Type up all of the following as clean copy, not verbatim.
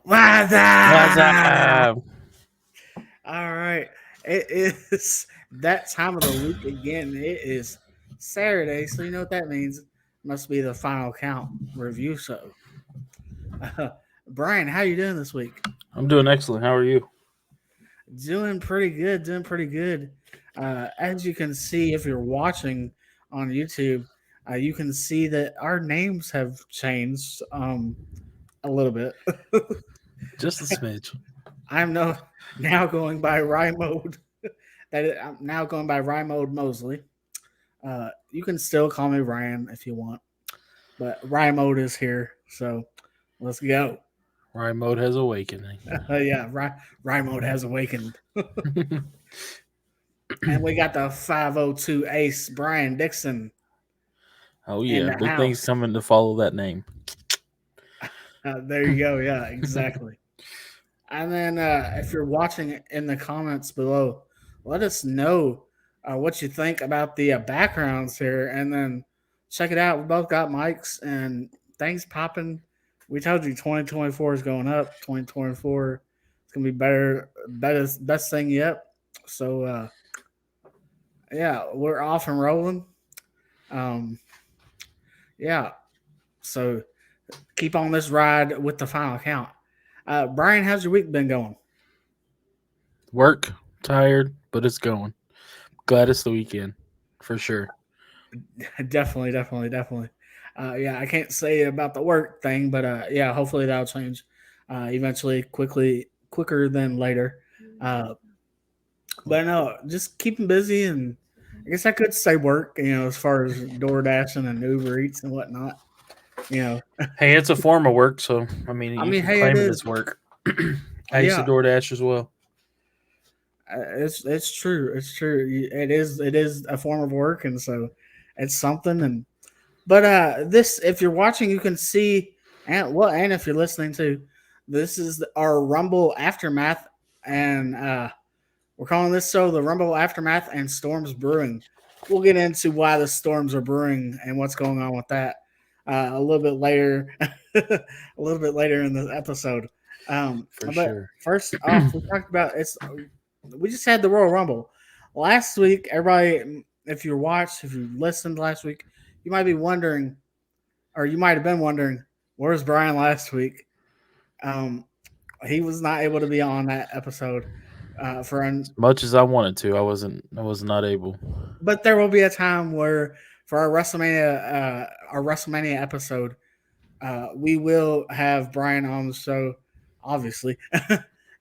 What's What's up? up? All right. It is that time of the week again. It is Saturday, so you know what that means. Must be the final count review show. Brian, how you doing this week? I'm doing excellent. How are you? Doing pretty good. Doing pretty good. As you can see, if you're watching on YouTube, you can see that our names have changed a little bit. Just a smidge. I'm no now going by Rymode. I'm now going by Rymode Mosley. You can still call me Ryan if you want, but Rymode is here, so let's go. Ryan mode has awakening. Yeah, Rymode has awakened, and we got the 502 Ace Bryan Dixon Oh in yeah, the big things house. coming to follow that name. There you go. Yeah, exactly. And then if you're watching in the comments below, let us know what you think about the backgrounds here. And then check it out. We both got mics and things popping. We told you 2024 is going up. 2024 is going to be better, best thing yet. So, yeah, we're off and rolling. Um, yeah, so keep on this ride with the final count. Brian, how's your week been going? Work, tired, but it's going. Glad it's the weekend, for sure. Definitely. Yeah, I can't say about the work thing, but yeah, hopefully that'll change eventually, quicker than later. Uh, but no, just keeping busy, and I guess I could say work. As far as DoorDash and Uber Eats and whatnot. You know, Hey, it's a form of work, so I mean I you mean, can hey, it claim it is. as work. I used to Yeah, DoorDash as well. it's true. It's true. It is a form of work, and so it's something. And but this, if you're watching, you can see, and if you're listening to, this is our Rumble aftermath, and we're calling this show the Rumble aftermath and Storms Brewing. We'll get into why the storms are brewing and what's going on with that a little bit later, a little bit later in the episode. For But sure. first off, we talked about it's. We just had the Royal Rumble last week. Everybody, if you listened last week, you might be wondering, or you might have been wondering, where's Brian last week? Um, he was not able to be on that episode for As much as I wanted to, I was not able. but there will be a time where for our WrestleMania episode, we will have Brian on the show. Obviously,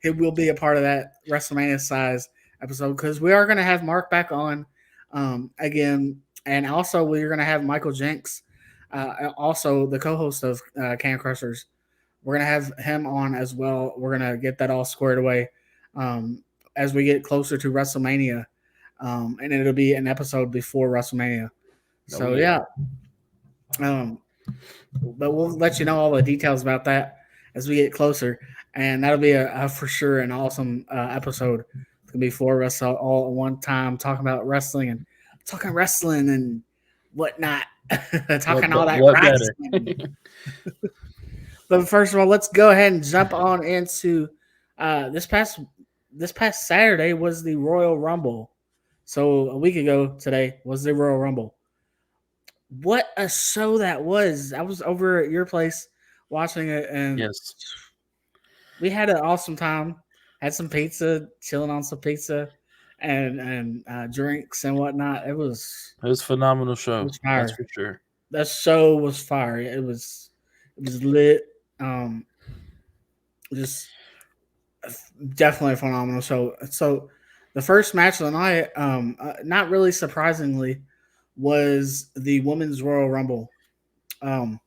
he will be a part of that WrestleMania size episode because we are going to have Mark back on again, and also we're going to have Michael Jenks, also the co-host of Can Crushers. We're going to have him on as well. We're going to get that all squared away um, as we get closer to WrestleMania, and it'll be an episode before WrestleMania. Oh So yeah. yeah, um, but we'll let you know all the details about that as we get closer, and that'll be a for sure an awesome episode. It's gonna be four of us all at one time talking about wrestling and whatnot, talking all that What better? wrestling. But first of all, let's go ahead and jump on into uh, this past this past Saturday was the Royal Rumble. So a week ago today was the Royal Rumble. What a show that was! I was over at your place watching it, and Yes. we had an awesome time. Had some pizza, chilling on some pizza, and drinks and whatnot. It was a phenomenal It show. was That's fire. for sure. That show was fire. It was lit. Um, just definitely a phenomenal show. So the first match of the night, not really surprisingly, was the Women's Royal Rumble. Um,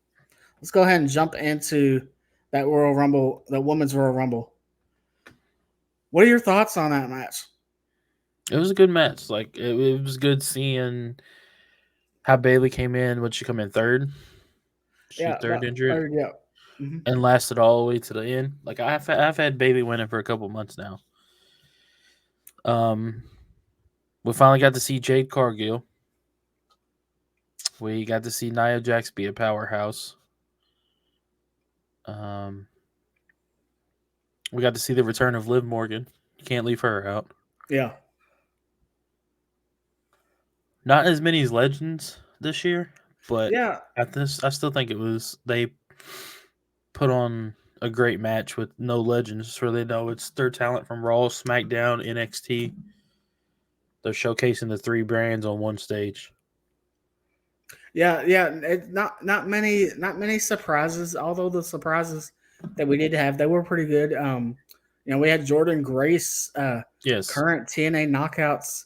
let's go ahead and jump into that Royal Rumble, the Women's Royal Rumble. What are your thoughts on that match? It was a good match. Like it was good seeing how Bailey came in. Would she come in third? She Yeah, third injured yeah. Hmm. and lasted all the way to the end. Like I've had Bailey winning for a couple months now. Um, we finally got to see Jade Cargill. We got to see Nia Jax be a powerhouse. Um, We got to see the return of Liv Morgan. You can't leave her out. Yeah. Not as many as Legends this year, but Yeah. at this, I still think it was they put on a great match with no Legends, so they know it's their talent from Raw, SmackDown, NXT. They're showcasing the three brands on one stage. Yeah, yeah. Not many surprises. Although the surprises that we did have, they were pretty good. We had Jordan Grace, Yes, current TNA Knockouts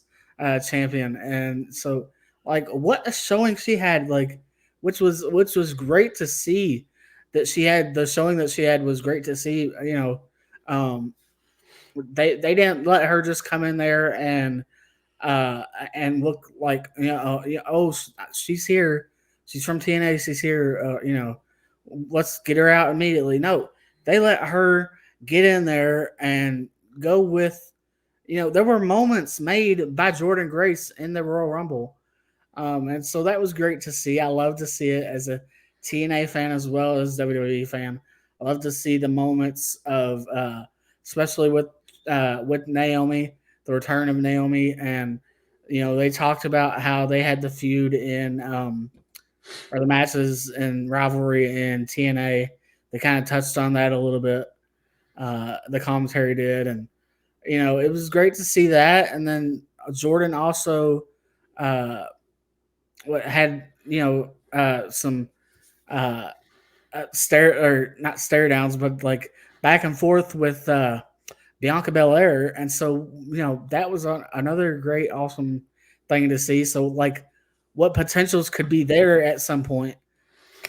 champion, and so like what a showing she had. Like, which was great to see that she had the showing that she had was great to see. Um, they didn't let her just come in there uh, and look like she's here, she's from TNA, she's here. Let's get her out immediately. No, they let her get in there and go with. There were moments made by Jordan Grace in the Royal Rumble, and so that was great to see. I love to see it as a TNA fan as well as WWE fan. I love to see the moments of, especially with Naomi, the return of Naomi, and they talked about how they had the feud in or the matches and rivalry in TNA. They kind of touched on that a little bit. The commentary did, and it was great to see that. And then Jordan also uh, had some uh, stare or not stare downs, but like back and forth with Bianca Belair, and so that was another great, awesome thing to see. So like, what potentials could be there at some point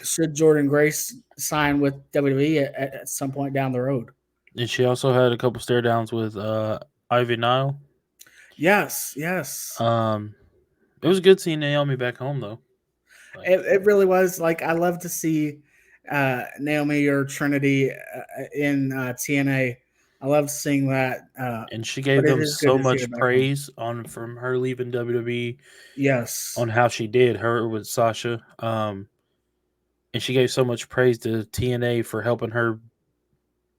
should Jordan Grace sign with WWE at some point down the road? and she also had a couple stare downs with Ivy Nile. Yes, yes. Um, it was good seeing Naomi back home though. Like, It really was. Like, I love to see Naomi or Trinity in TNA. I love seeing that, and she but gave it them is good so to see her much back home. praise on from her leaving WWE Yes. on how she did her with Sasha. And she gave so much praise to TNA for helping her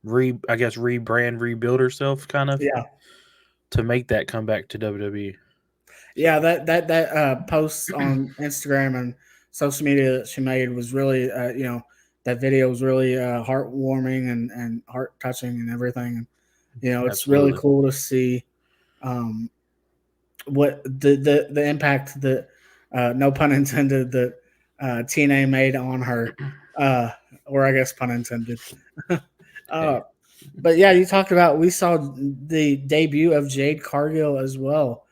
rebrand, rebuild herself, kind of Yeah. to make that comeback to WWE. Yeah, that post on Instagram and social media that she made was really, that video was really heartwarming and heart touching and everything. It's really Absolutely, cool to see um, what the impact that, no pun intended, that TNA made on her, uh, or I guess pun intended. uh, hey, but yeah, you talked about, we saw the debut of Jade Cargill as well.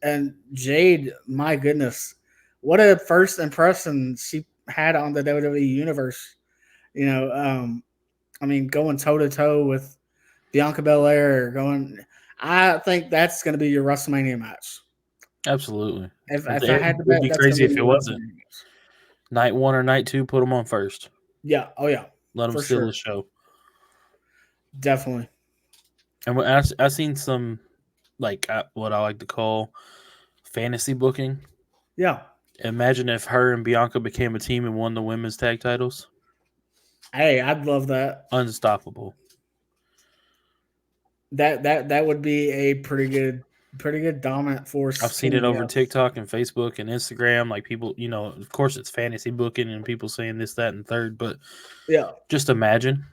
And Jade, my goodness, what a first impression she had on the WWE universe. You know, um, I mean, going toe to toe with Bianca Belair, I think that's going to be your WrestleMania match. absolutely. If I It had to would bet, be that's going crazy to be if it your wasn't WrestleMania match. night one or night two. Put them on first. Yeah. Oh yeah. Let them For steal the sure. show. Definitely. And when I seen some like what I like to call fantasy booking. Yeah. Imagine if her and Bianca became a team and won the women's tag titles. Hey, I'd love that. Unstoppable. That would be a pretty good dominant I've force seen it team. over Yes. TikTok and Facebook and Instagram. Like people, of course it's fantasy booking and people saying this, that, and third. But Yeah. just imagine.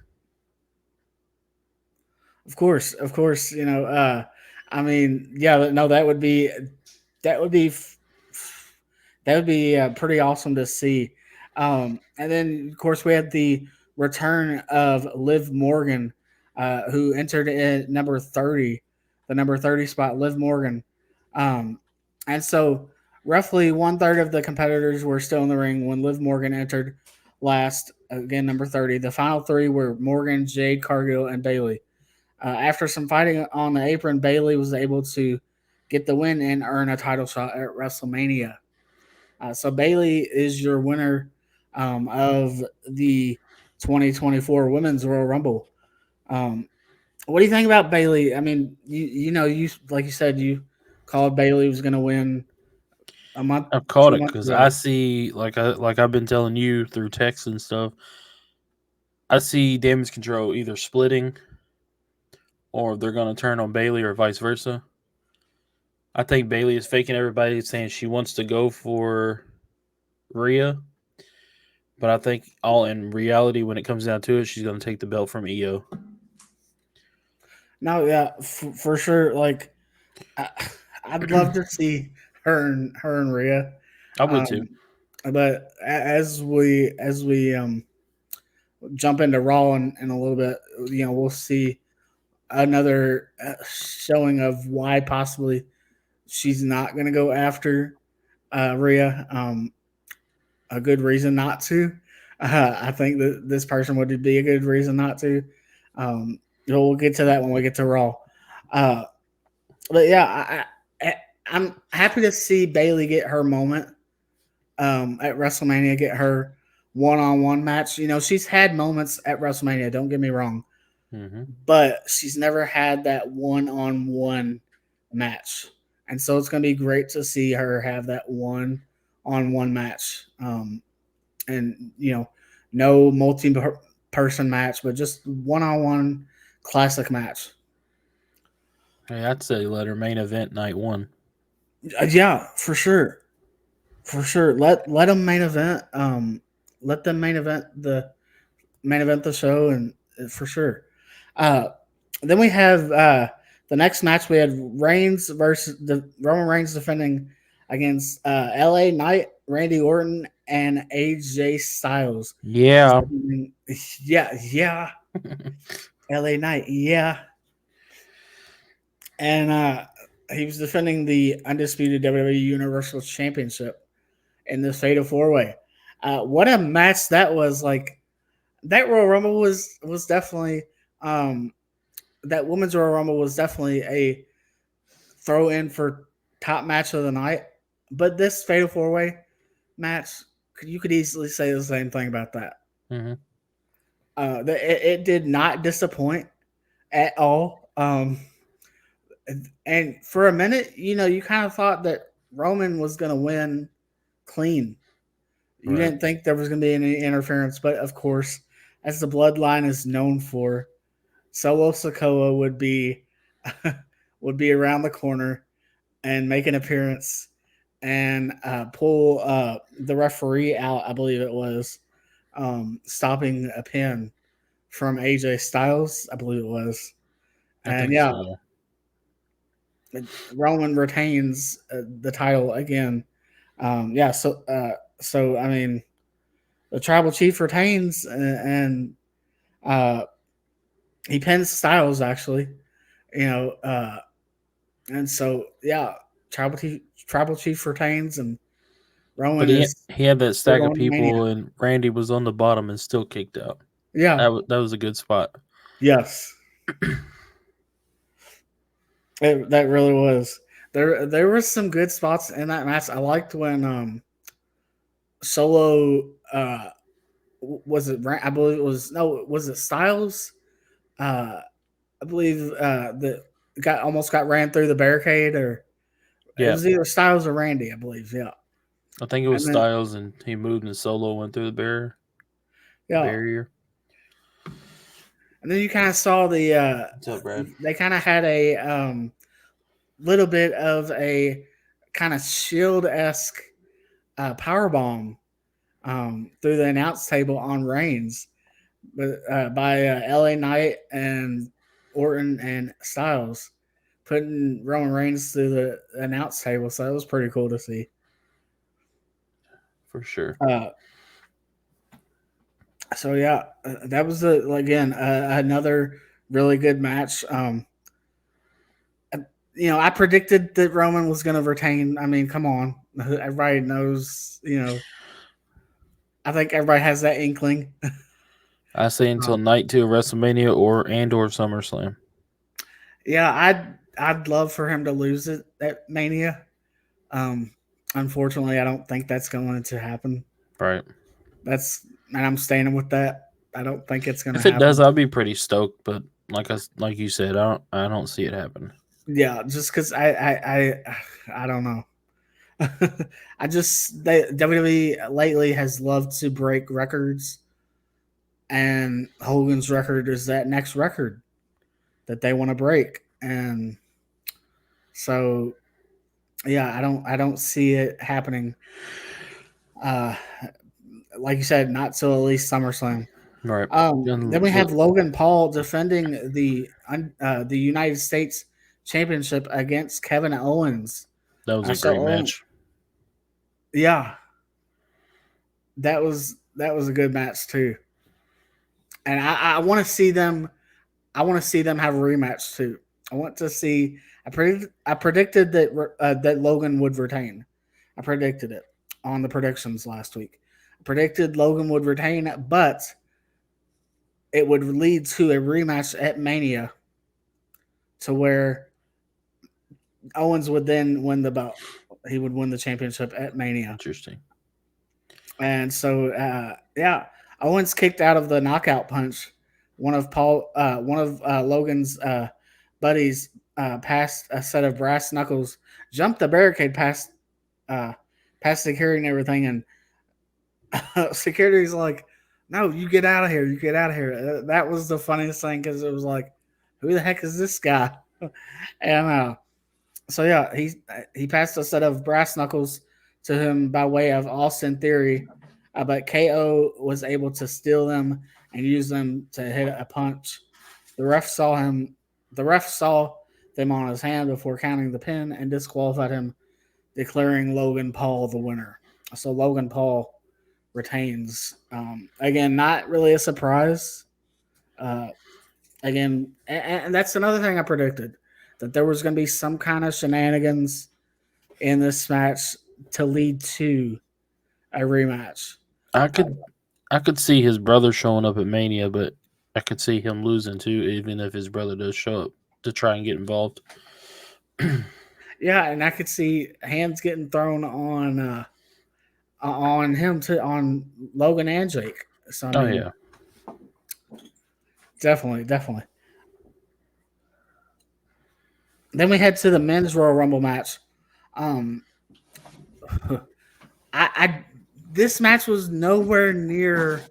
Of course. I mean, yeah. No, that would be f- that would be pretty awesome to see. And then, of course, we had the return of Liv Morgan, who entered in the number 30 spot, Liv Morgan. Um, and so, roughly one third of the competitors were still in the ring when Liv Morgan entered last, again, number 30. The final three were Morgan, Jade Cargill, and Bailey. After some fighting on the apron, Bailey was able to get the win and earn a title shot at WrestleMania. So Bailey is your winner of the 2024 Women's Royal Rumble. Um, what do you think about Bailey? I mean, you like you said, you called Bailey was going to win a month, I've caught two it months because I ago. see like I've been telling you through text and stuff. I see damage control either splitting or if they're going to turn on Bailey or vice versa. I think Bailey is faking everybody, saying she wants to go for Rhea. But I think all in reality, when it comes down to it, she's going to take the belt from Io. No, yeah, for sure. Like, I, I'd love to see her and Rhea. I would too. Um, but as we jump into Raw in a little bit, we'll see another showing of why possibly she's not going to go after Rhea. A good reason not to. I think that this person would be a good reason not to. We'll get to that when we get to Raw. Uh, but yeah, I'm happy to see Bailey get her moment at WrestleMania, get her one-on-one match. She's had moments at WrestleMania. Don't get me wrong, but she's never had that one-on-one match, and so it's going to be great to see her have that one-on-one match. And no multi-person match, but just one-on-one classic match. Hey, I'd say let her main event night one. Yeah, for sure. For sure. Let them main event. Let them main event the show, and for sure. Uh, then we have the next match. We had Reigns versus the Roman Reigns defending against L.A. Knight, Randy Orton, and AJ Styles. Yeah. Yeah. L.A. Knight, yeah. And he was defending the undisputed WWE Universal Championship in the Fatal 4-Way. What a match that was! Like, that Royal Rumble was definitely that Women's Royal Rumble was definitely a throw in for top match of the night. But this Fatal 4-Way match, you could easily say the same thing about that. Mm-hmm. It did not disappoint at all. And for a minute, you kind of thought that Roman was going to win clean. You Right. didn't think there was going to be any interference, but of course, as the bloodline is known for, Solo Sikoa would be around the corner and make an appearance and pull the referee out. I believe it was stopping a pin from AJ Styles. I believe it was, I and think yeah, so. Roman retains the title again. So I mean, the tribal chief retains, and he pins Styles actually. And so yeah, tribal chief retains, and But Roman he is he had that still stack of going to Mania. people, and Randy was on the bottom and still kicked out. Yeah. That was a good spot. Yes. That really was. There were some good spots in that match. I liked when Solo was it? I believe it was no. Was it Styles? I believe the guy almost got ran through the barricade, or it Yeah. was either Styles or Randy. I believe. Yeah. I think it was And then Styles, and he moved, and Solo went through the yeah. barrier. And then you kind of saw What's up, Brad? they kind of had a little bit of a kind of Shield esque power bomb through the announce table on Reigns, but by L.A. Knight and Orton and Styles, putting Roman Reigns through the announce table. So that was pretty cool to see. For sure. So yeah, that was again another really good match. I predicted that Roman was going to retain. I mean, come on, everybody knows. I think everybody has that inkling. I say until night 2 of WrestleMania or SummerSlam. Yeah, I'd love for him to lose it at Mania. Um, Unfortunately, I don't think that's going to happen. Right. And I'm standing with that. I don't think it's going to If it happen. does, I'll be pretty stoked. But like you said, I don't see it happen. Yeah, just because I don't know. WWE lately has loved to break records, and Hogan's record is that next record. that they want to break. And so yeah, I don't see it happening. Uh, like you said, not till at least SummerSlam. Right. Then we have Logan Paul defending the United States Championship against Kevin Owens. That was a So great match. yeah, that was a good match too. And I want to see them. I want to see them have a rematch too. I want to see. I predicted that Logan would retain. I predicted it on the predictions last week. I predicted Logan would retain, but it would lead to a rematch at Mania, to where Owens would then win the belt. He would win the championship at Mania. Interesting. And so, yeah, Owens kicked out of the knockout punch. One of Logan's buddies passed a set of brass knuckles, jumped the barricade uh, past security and everything, and security's like, "No, you get out of here! You get out of here!" That was the funniest thing because it was like, "Who the heck is this guy?" And so yeah, he passed a set of brass knuckles to him by way of Austin Theory, but KO was able to steal them and use them to hit a punch. The ref saw him. The ref saw them on his hand before counting the pin and disqualified him, declaring Logan Paul the winner. So Logan Paul retains. Again, not really a surprise. Uh, again, and that's another thing I predicted, that there was going to be some kind of shenanigans in this match to lead to a rematch. I could see his brother showing up at Mania, but I could see him losing too, even if his brother does show up to try and get involved. Yeah, and I could see hands getting thrown on him to on Logan and Jake. So I Oh mean, yeah. definitely. Then we head to the men's Royal Rumble match. Um, I this match was nowhere near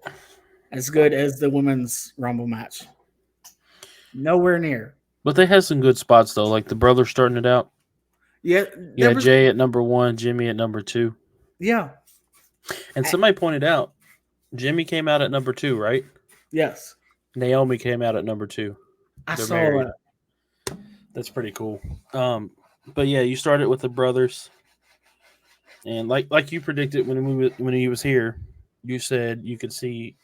as good as the women's Rumble match. Nowhere near. But they had some good spots though, like the brother starting it out. Yeah, You there had was. Jay at number 1, Jimmy at number 2. Yeah, And somebody pointed out Jimmy came out at number 2, right? yes, Naomi came out at number 2. I They're saw married. that. That's pretty cool. But yeah, you started with the brothers, and like you predicted when he was here, you said you could see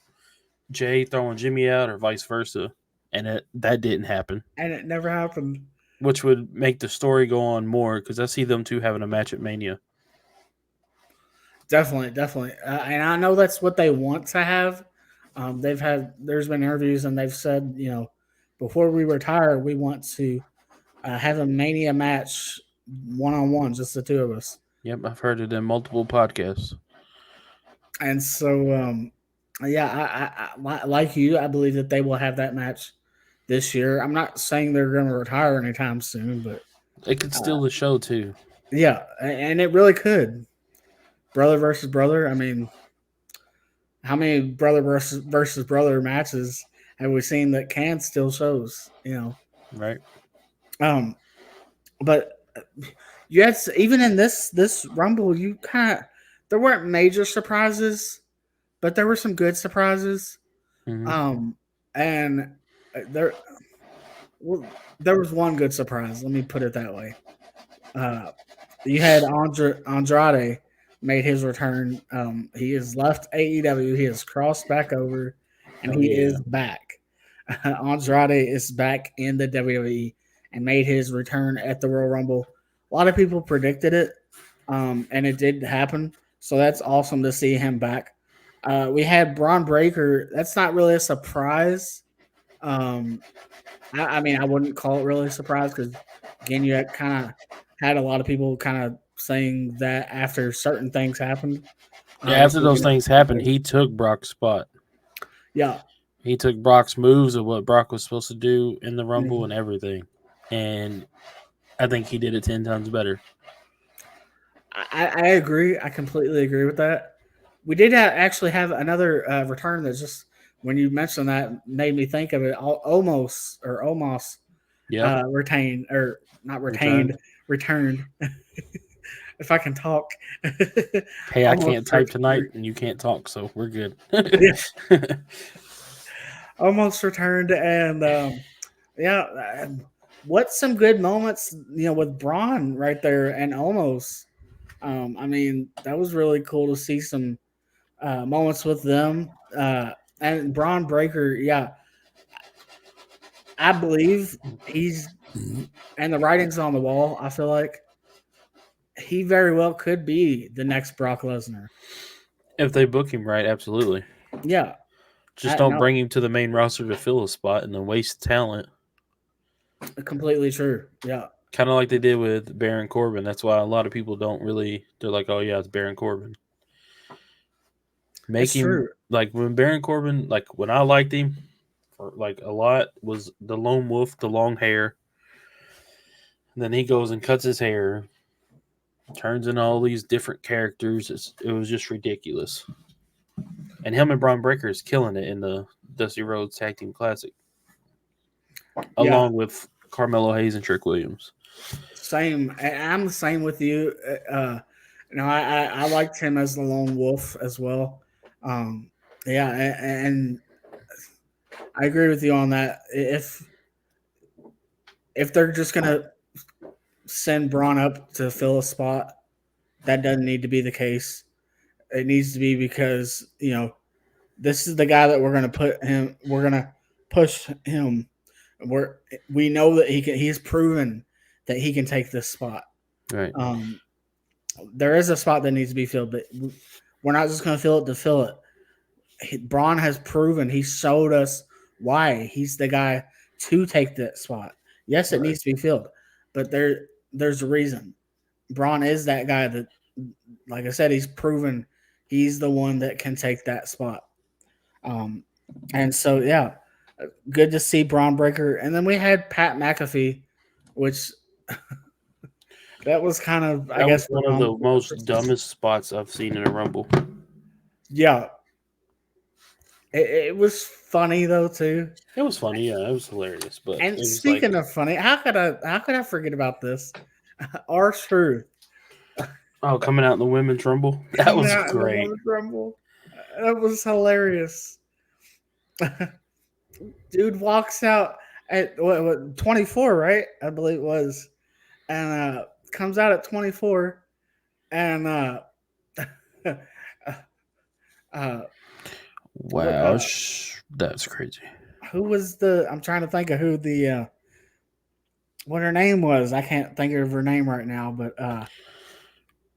Jay throwing Jimmy out or vice versa, and that didn't happen, And it never happened. which would make the story go on more because I see them two having a match at Mania. Definitely, and I know that's what they want to have. There's been interviews, and they've said, before we retire, we want to have a Mania match, 1-on-1, just the two of us. Yep, I've heard it in multiple podcasts. And so, yeah, like you, I believe that they will have that match this year. I'm not saying they're going to retire anytime soon, but It could steal the show too. yeah, and it really could. Brother versus brother. I mean, how many brother versus brother matches have we seen that can still shows? Right. Um, but you had even in this Rumble, you kind of, there weren't major surprises, but there were some good surprises. Mm-hmm. And there well, there was one good surprise. Let me put it that way. Uh, you had Andrade made his return. He has left AEW. He has crossed back over, and he is back. Andrade is back in the WWE and made his return at the Royal Rumble. A lot of people predicted it, and it did happen. So that's awesome to see him back. We had Braun Breaker. That's not really a surprise. I mean, I wouldn't call it really a surprise because, again, you had a lot of people kind of saying that after certain things happened. Yeah, after those things happened, he took Brock's spot. Yeah. He took Brock's moves of what Brock was supposed to do in the Rumble and everything. And I think he did it 10 times better. I agree. I completely agree with that. We did actually have another return that just, when you mentioned that, made me think of it. Omos Yep. retained or not retained, Returned. returned. If I can talk, Hey, I almost can't type tonight, and you can't talk, so we're good. yeah, almost returned, and yeah, what's some good moments with Braun right there and almost. I mean, that was really cool to see some moments with them. And Braun Breaker, yeah, I believe he's and the writing's on the wall. I feel like he very well could be the next Brock Lesnar. If they book him right, absolutely. Yeah, Just don't no, bring him to the main roster to fill a spot and then waste talent. completely true. Yeah, Kind of like they did with Baron Corbin. That's why a lot of people don't really. They're like, "Oh yeah, it's Baron Corbin." Make it's him true. like when Baron Corbin, like when I liked him for like a lot was the lone wolf, the long hair. And then he goes and cuts his hair, turns in all these different characters. It was just ridiculous. And him and Braun Breaker is killing it in the Dusty Rhodes Tag Team Classic, Yeah, along with Carmelo Hayes and Trick Williams. same. I'm the same with you. I liked him as the lone wolf as well. Um, yeah, and I agree with you on that. If they're just gonna send Braun up to fill a spot, that doesn't need to be the case. It needs to be because this is the guy that we're gonna put him. We're gonna push him. We're we know that he can. He's proven that he can take this spot. Right. Um, there is a spot that needs to be filled, but we're not just gonna fill it to fill it. Braun has proven. He showed us why he's the guy to take that spot. Yes, it Right. needs to be filled, but there's a reason. Braun is that guy that, like I said, he's proven he's the one that can take that spot. Um, and so yeah, good to see Braun Breaker. And then we had Pat McAfee, which that was kind of, I That was guess, one of the most dumbest spots I've seen in a Rumble. yeah. It was funny though too. It was funny, yeah, it was hilarious, but it And was like, speaking of funny, how could I forget about this? Our truth oh, coming out in the women's Rumble, that coming was out in the great. Women's Rumble. That was hilarious. Dude walks out at what 24, right? I believe it was, and comes out at 24, and uh, what Wow, that's crazy. who was the? I'm trying to think of who the what her name was. I can't think of her name right now, but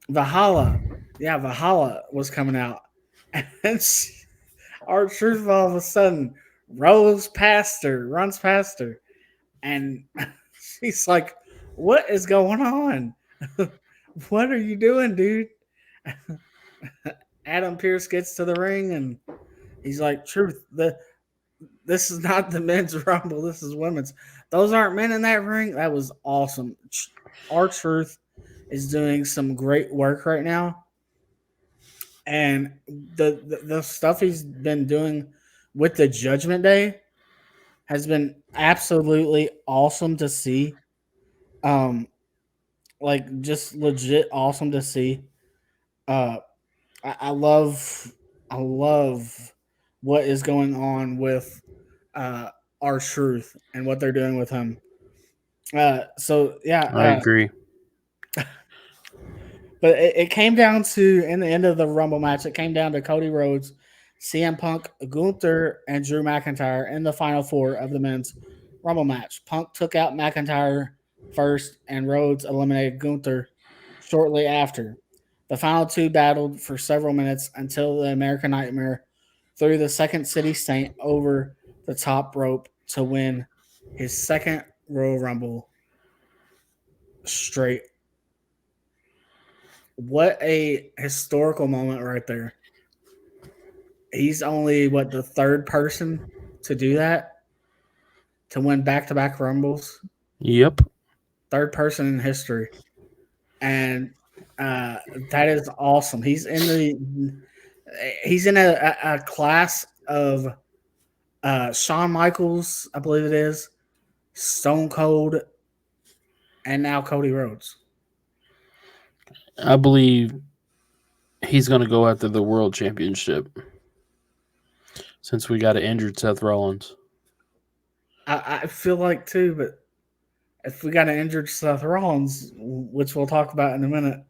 Valhalla. Yeah, Valhalla was coming out, and our truth all of a sudden runs past her, and she's like, "What is going on? What are you doing, dude?" Adam Pierce gets to the ring and he's like, "Truth, this is not the men's rumble. This is women's. Those aren't men in that ring." That was awesome. Our Truth is doing some great work right now, and the stuff he's been doing with the Judgment Day has been absolutely awesome to see. Um, like just legit awesome to see. Uh, I love, I love what is going on with uh our truth and what they're doing with him. So yeah, I agree. but it came down to in the end of the Rumble match. It came down to Cody Rhodes, CM Punk, Gunther, and Drew McIntyre in the final four of the men's Rumble match. Punk took out McIntyre first, and Rhodes eliminated Gunther shortly after. The final two battled for several minutes until the American Nightmare threw the Second City Saint over the top rope to win his second Royal Rumble straight. What a historical moment right there. He's only what the third person to do that, to win back-to-back Rumbles. Yep. Third person in history, and uh, that is awesome. He's in a class of Shawn Michaels, I believe it is, Stone Cold, and now Cody Rhodes. I believe he's going to go after the world championship since we got an injured Seth Rollins. I feel like too, but if we got an injured Seth Rollins, which we'll talk about in a minute,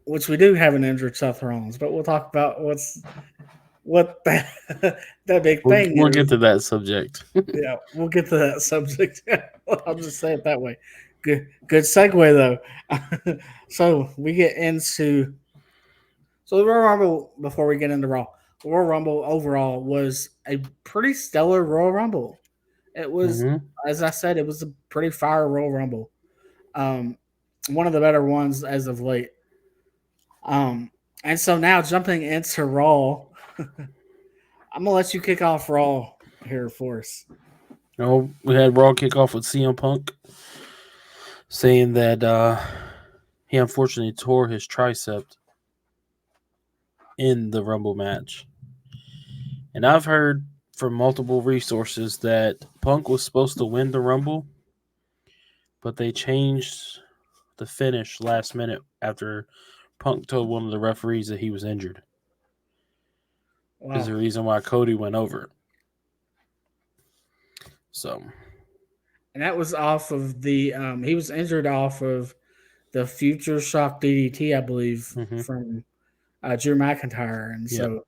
which we do have an injured Seth Rollins, but we'll talk about what that big thing We'll is. get to that subject. Yeah, we'll get to that subject. I'll just say it that way. Good segue though. So we get into the Royal Rumble before we get into Raw. The Royal Rumble overall was a pretty stellar Royal Rumble. It was, Mm-hmm. as I said, it was a pretty fire Royal Rumble. Um, one of the better ones as of late. And so now jumping into Raw, I'm gonna let you kick off Raw here for us. We had Raw kickoff with CM Punk saying that he unfortunately tore his tricep in the Rumble match. And I've heard from multiple resources that Punk was supposed to win the Rumble, but they changed the finish last minute after Punk told one of the referees that he was injured. Wow. Is the reason why Cody went over. So, and that was off of the he was injured off of the Future Shock DDT, I believe, from Drew McIntyre, and so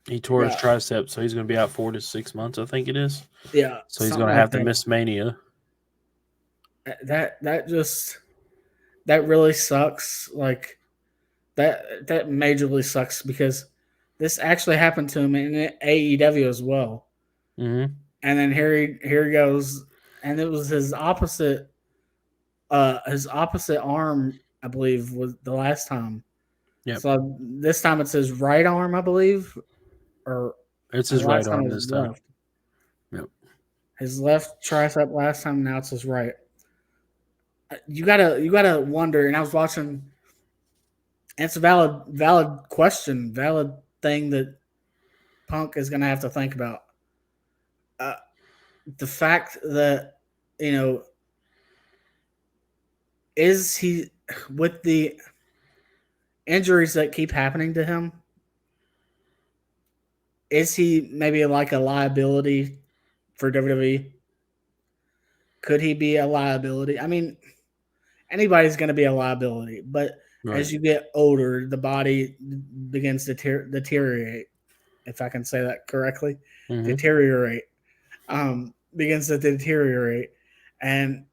he tore his tricep, so he's going to be out 4 to 6 months, I think it is. Yeah, so he's going to have to miss Mania. That really sucks. Like that majorly sucks because this actually happened to him in AEW as well. Mm-hmm. And then here he goes, and it was his opposite arm, I believe, was the last time. Yep. So this time it's his right arm, I believe, or it's his right arm this time. Left. Yep. His left tricep last time. Now it's his right. You gotta wonder. And I was watching. And it's a valid question, valid thing that Punk is gonna have to think about. The fact that is he with the injuries that keep happening to him? Is he maybe like a liability for WWE? Could he be a liability? I mean, anybody's going to be a liability, but as you get older, the body begins to deteriorate. If I can say that correctly, deteriorate. Begins to deteriorate, and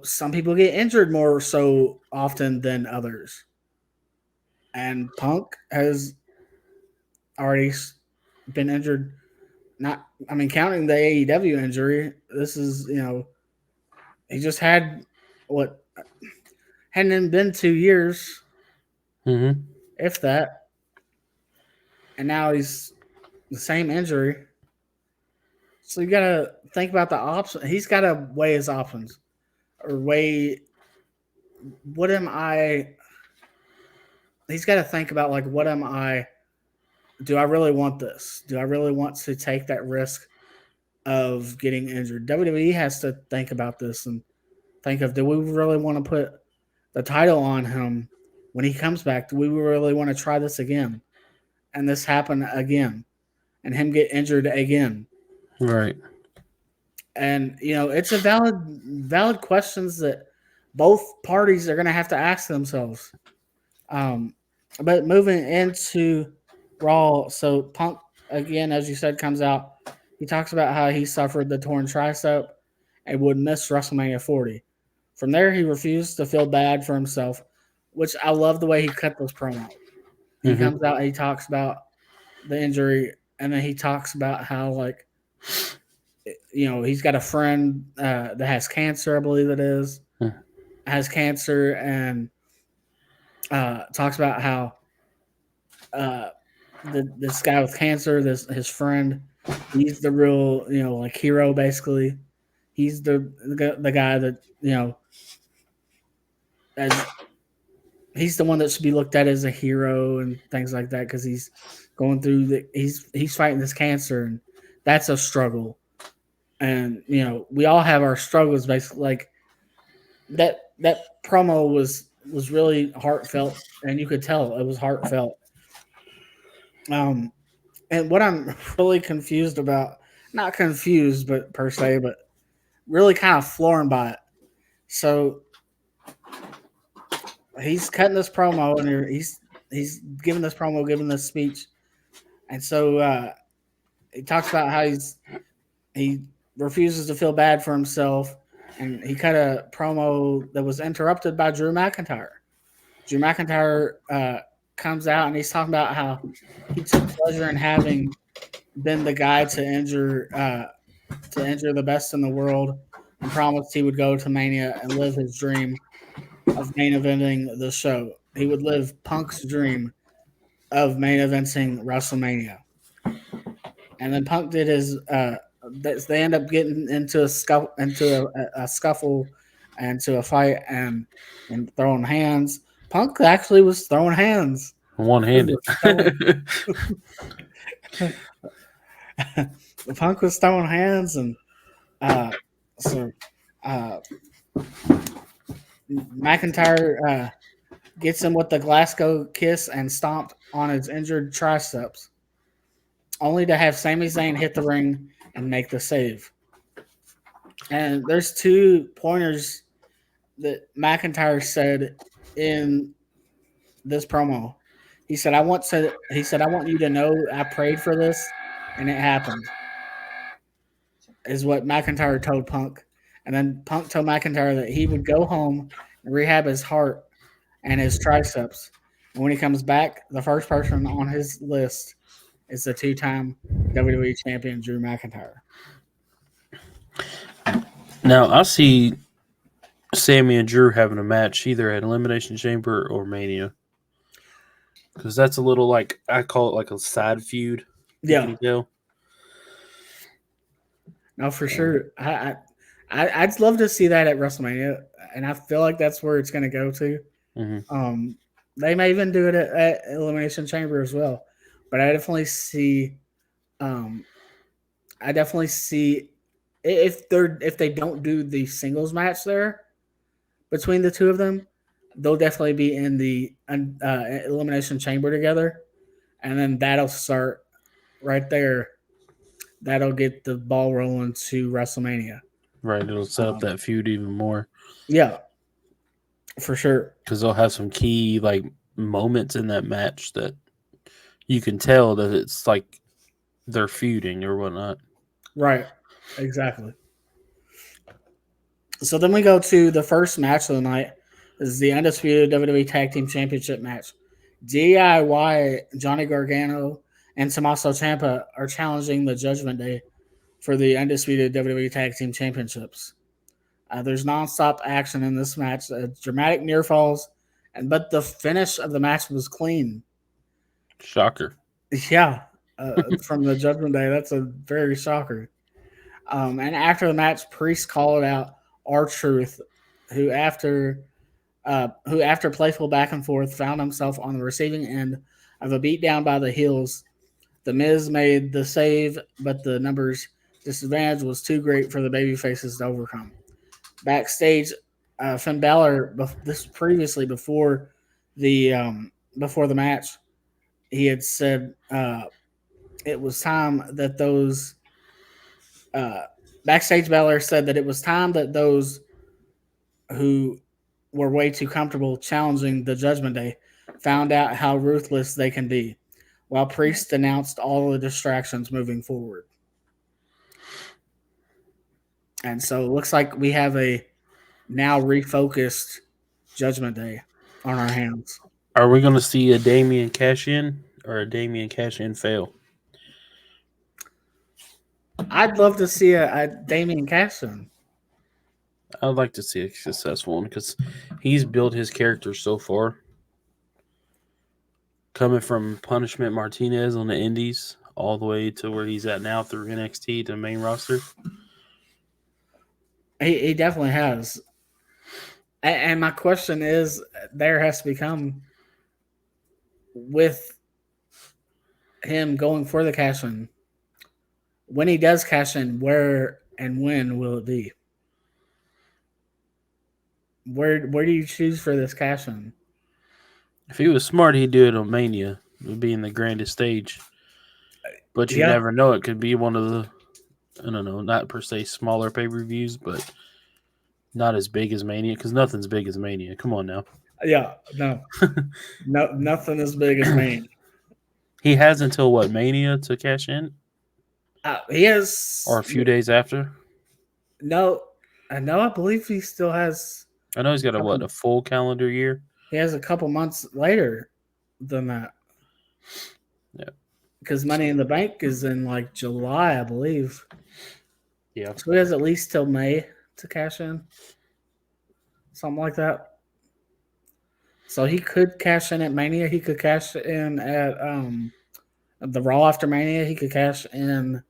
some people get injured more so often than others. And Punk has already been injured. Counting the AEW injury, this is, he just had hadn't been 2 years, if that. And now he's the same injury. So you got to think about the options. He's got to weigh his options or weigh what am I. He's got to think about, like, what am I? Do I really want this? Do I really want to take that risk of getting injured? WWE has to think about this and think of, do we really want to put the title on him when he comes back? Do we really want to try this again? And this happen again and him get injured again. Right. And, it's a valid questions that both parties are going to have to ask themselves. But moving into Raw, so Punk, again, as you said, comes out. He talks about how he suffered the torn tricep and would miss WrestleMania 40. From there, he refused to feel bad for himself, which I love the way he cut those promos. He comes out and he talks about the injury, and then he talks about how, like, he's got a friend that has cancer, I believe it is, has cancer, and talks about how this guy with cancer, his friend, he's the real, like, hero, basically. He's the guy that, as he's the one that should be looked at as a hero and things like that, because he's going through he's fighting this cancer, and that's a struggle. and we all have our struggles. Basically, like that promo was really heartfelt, and you could tell it was heartfelt. Um, and what I'm really confused about, not confused, but per se, but really kind of floored by it. So he's cutting this promo, and he's giving this promo, giving this speech, and so he talks about how he refuses to feel bad for himself, and he cut a promo that was interrupted by Drew McIntyre. Drew McIntyre comes out, and he's talking about how he took pleasure in having been the guy to injure the best in the world, and promised he would go to Mania and live his dream of main eventing the show. He would live Punk's dream of main eventing WrestleMania. And then Punk did his. They end up getting into a scuffle, and to a fight, and throwing hands. Punk actually was throwing hands. One-handed. Punk was throwing hands, and so uh, McIntyre gets him with the Glasgow kiss and stomped on his injured triceps, only to have Sami Zayn hit the ring and make the save. And there's 2 pointers that McIntyre said in this promo. He said, I want you to know I prayed for this and it happened. Is what McIntyre told Punk. And then Punk told McIntyre that he would go home and rehab his heart and his triceps. And when he comes back, the first person on his list is the 2-time WWE champion Drew McIntyre. Now I see Sammy and Drew having a match either at Elimination Chamber or Mania, because that's a little, like, I call it like a side feud. Yeah, You know? no, for sure. I'd love to see that at WrestleMania, and I feel like that's where it's going to go to. Mm-hmm. They may even do it at Elimination Chamber as well, but I definitely see, if they don't do the singles match there between the 2 of them, they'll definitely be in the Elimination Chamber together, and then that'll start right there. That'll get the ball rolling to WrestleMania. Right, it'll set up that feud even more. Yeah, for sure. Because they'll have some key, like, moments in that match that you can tell that it's like they're feuding or whatnot. Right, exactly. So then we go to the first match of the night. This is the undisputed WWE Tag Team Championship match. DIY, Johnny Gargano, and Tommaso Ciampa are challenging the Judgment Day for the undisputed WWE Tag Team Championships. There's nonstop action in this match, dramatic near falls, but the finish of the match was clean. Shocker. Yeah, from the Judgment Day, that's a very shocker. And after the match, Priest called out R-Truth, who after playful back and forth found himself on the receiving end of a beatdown by the heels. The Miz made the save, but the numbers disadvantage was too great for the babyfaces to overcome. Backstage, Finn Balor, this previously before the match, he had said it was time that those backstage. Balor said that it was time that those who were way too comfortable challenging the Judgment Day found out how ruthless they can be, while Priest announced all the distractions moving forward. And so it looks like we have a now refocused Judgment Day on our hands. Are we going to see a Damian cash in or a Damian cash in fail? I'd love to see a Damian cash in. I'd like to see a successful one because he's built his character so far. Coming from Punishment Martinez on the Indies all the way to where he's at now through NXT to the main roster. He definitely has. And my question is, there has to become with him going for the cash in. When he does cash in, where and when will it be? Where do you choose for this cash in? If he was smart, he'd do it on Mania. It would be in the grandest stage. But you Yeah, never know. It could be one of the, I don't know, not per se smaller pay per views, but not as big as Mania because nothing's big as Mania. Come on now. yeah, no, nothing as big as Mania. He has until what, Mania to cash in? He has Or a few days after? no, I know. I believe he still has I know he's a got a what, couple. a full calendar year? He has a couple months later than that Yeah. because Money in the Bank is in like July, I believe. Yeah. So he has at least till May to cash in, something like that. So he could cash in at Mania. He could cash in at the Raw after Mania. He could cash in.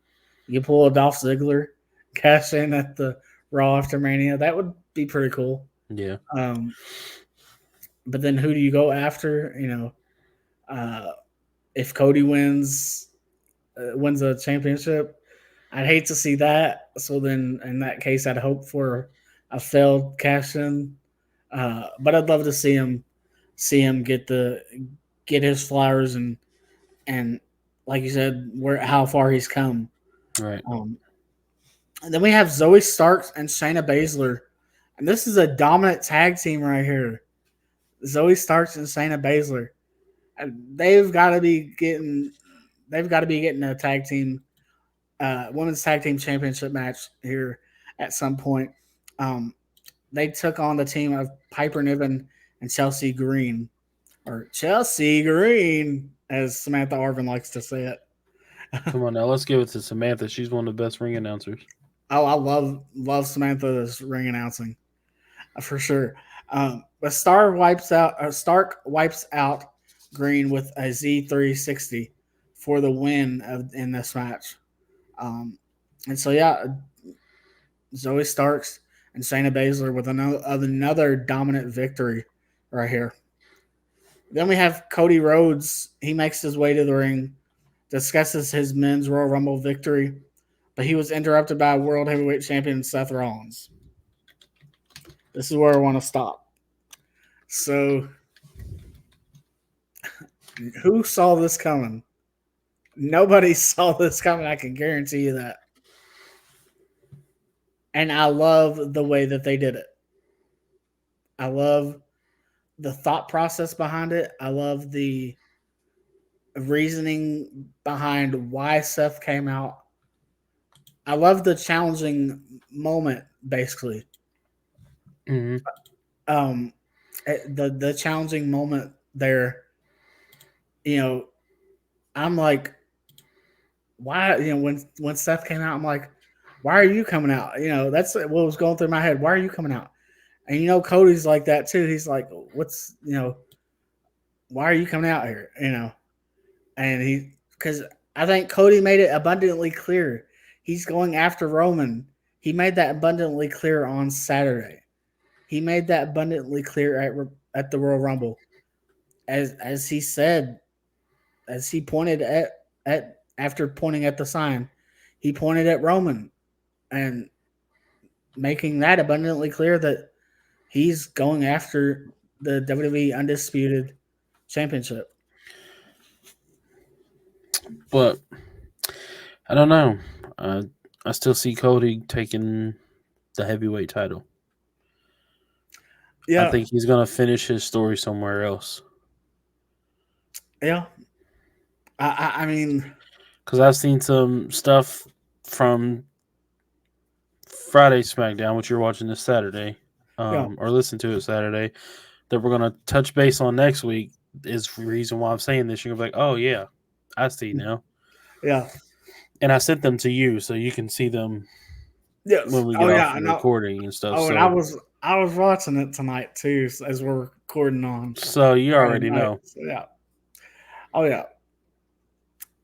You pull a Dolph Ziggler, cash in at the Raw after Mania. That would be pretty cool. Yeah. Um, but then who do you go after? Uh, if Cody wins a championship, I'd hate to see that. So then, in that case, I'd hope for a failed cash in. But I'd love to see him get his flowers and like you said, where how far he's come. Right. Um, and then we have Zoe Starks and Shayna Baszler, and this is a dominant tag team right here. Zoe Starks and Shayna Baszler, and they've got to be getting a tag team, women's tag team championship match here at some point. Um, they took on the team of Piper Niven and Chelsea Green, or Chelsea Green, as Samantha Arvin likes to say it. Come on now. Let's give it to Samantha. She's one of the best ring announcers. Oh, I love Samantha's ring announcing for sure. But Stark wipes out Green with a Z360 for the win in this match. Um, and so yeah, Zoe Starks and Shayna Baszler with another dominant victory right here. Then we have Cody Rhodes. He makes his way to the ring, discusses his men's Royal Rumble victory, but he was interrupted by World Heavyweight Champion Seth Rollins. This is where I want to stop. So, who saw this coming? Nobody saw this coming. I can guarantee you that. And I love the way that they did it. I love the thought process behind it. I love the reasoning behind why Seth came out. I love the challenging moment, basically. Mm-hmm. Um, the challenging moment there. You know, I'm like, why? When Seth came out, I'm like, why are you coming out? That's what was going through my head. Why are you coming out? And Cody's like that too. He's like, why are you coming out here? And because I think Cody made it abundantly clear he's going after Roman. He made that abundantly clear on Saturday. He made that abundantly clear at the Royal Rumble, as he said, as he pointed at after pointing at the sign, he pointed at Roman and making that abundantly clear that he's going after the WWE Undisputed Championship. But I don't know. I still see Cody taking the heavyweight title. I Yeah, think he's gonna finish his story somewhere else. yeah. I mean, Because I've seen some stuff from Friday SmackDown, which you're watching this Saturday, yeah, or listen to it Saturday, that we're gonna touch base on next week. Is the reason why I'm saying this. You're gonna be like, oh yeah, I see now. yeah, And I sent them to you so you can see them yes. when we Oh get off yeah, the and recording and stuff. and So I was watching it tonight too, as we're recording on you Friday already night. know. So yeah, oh yeah.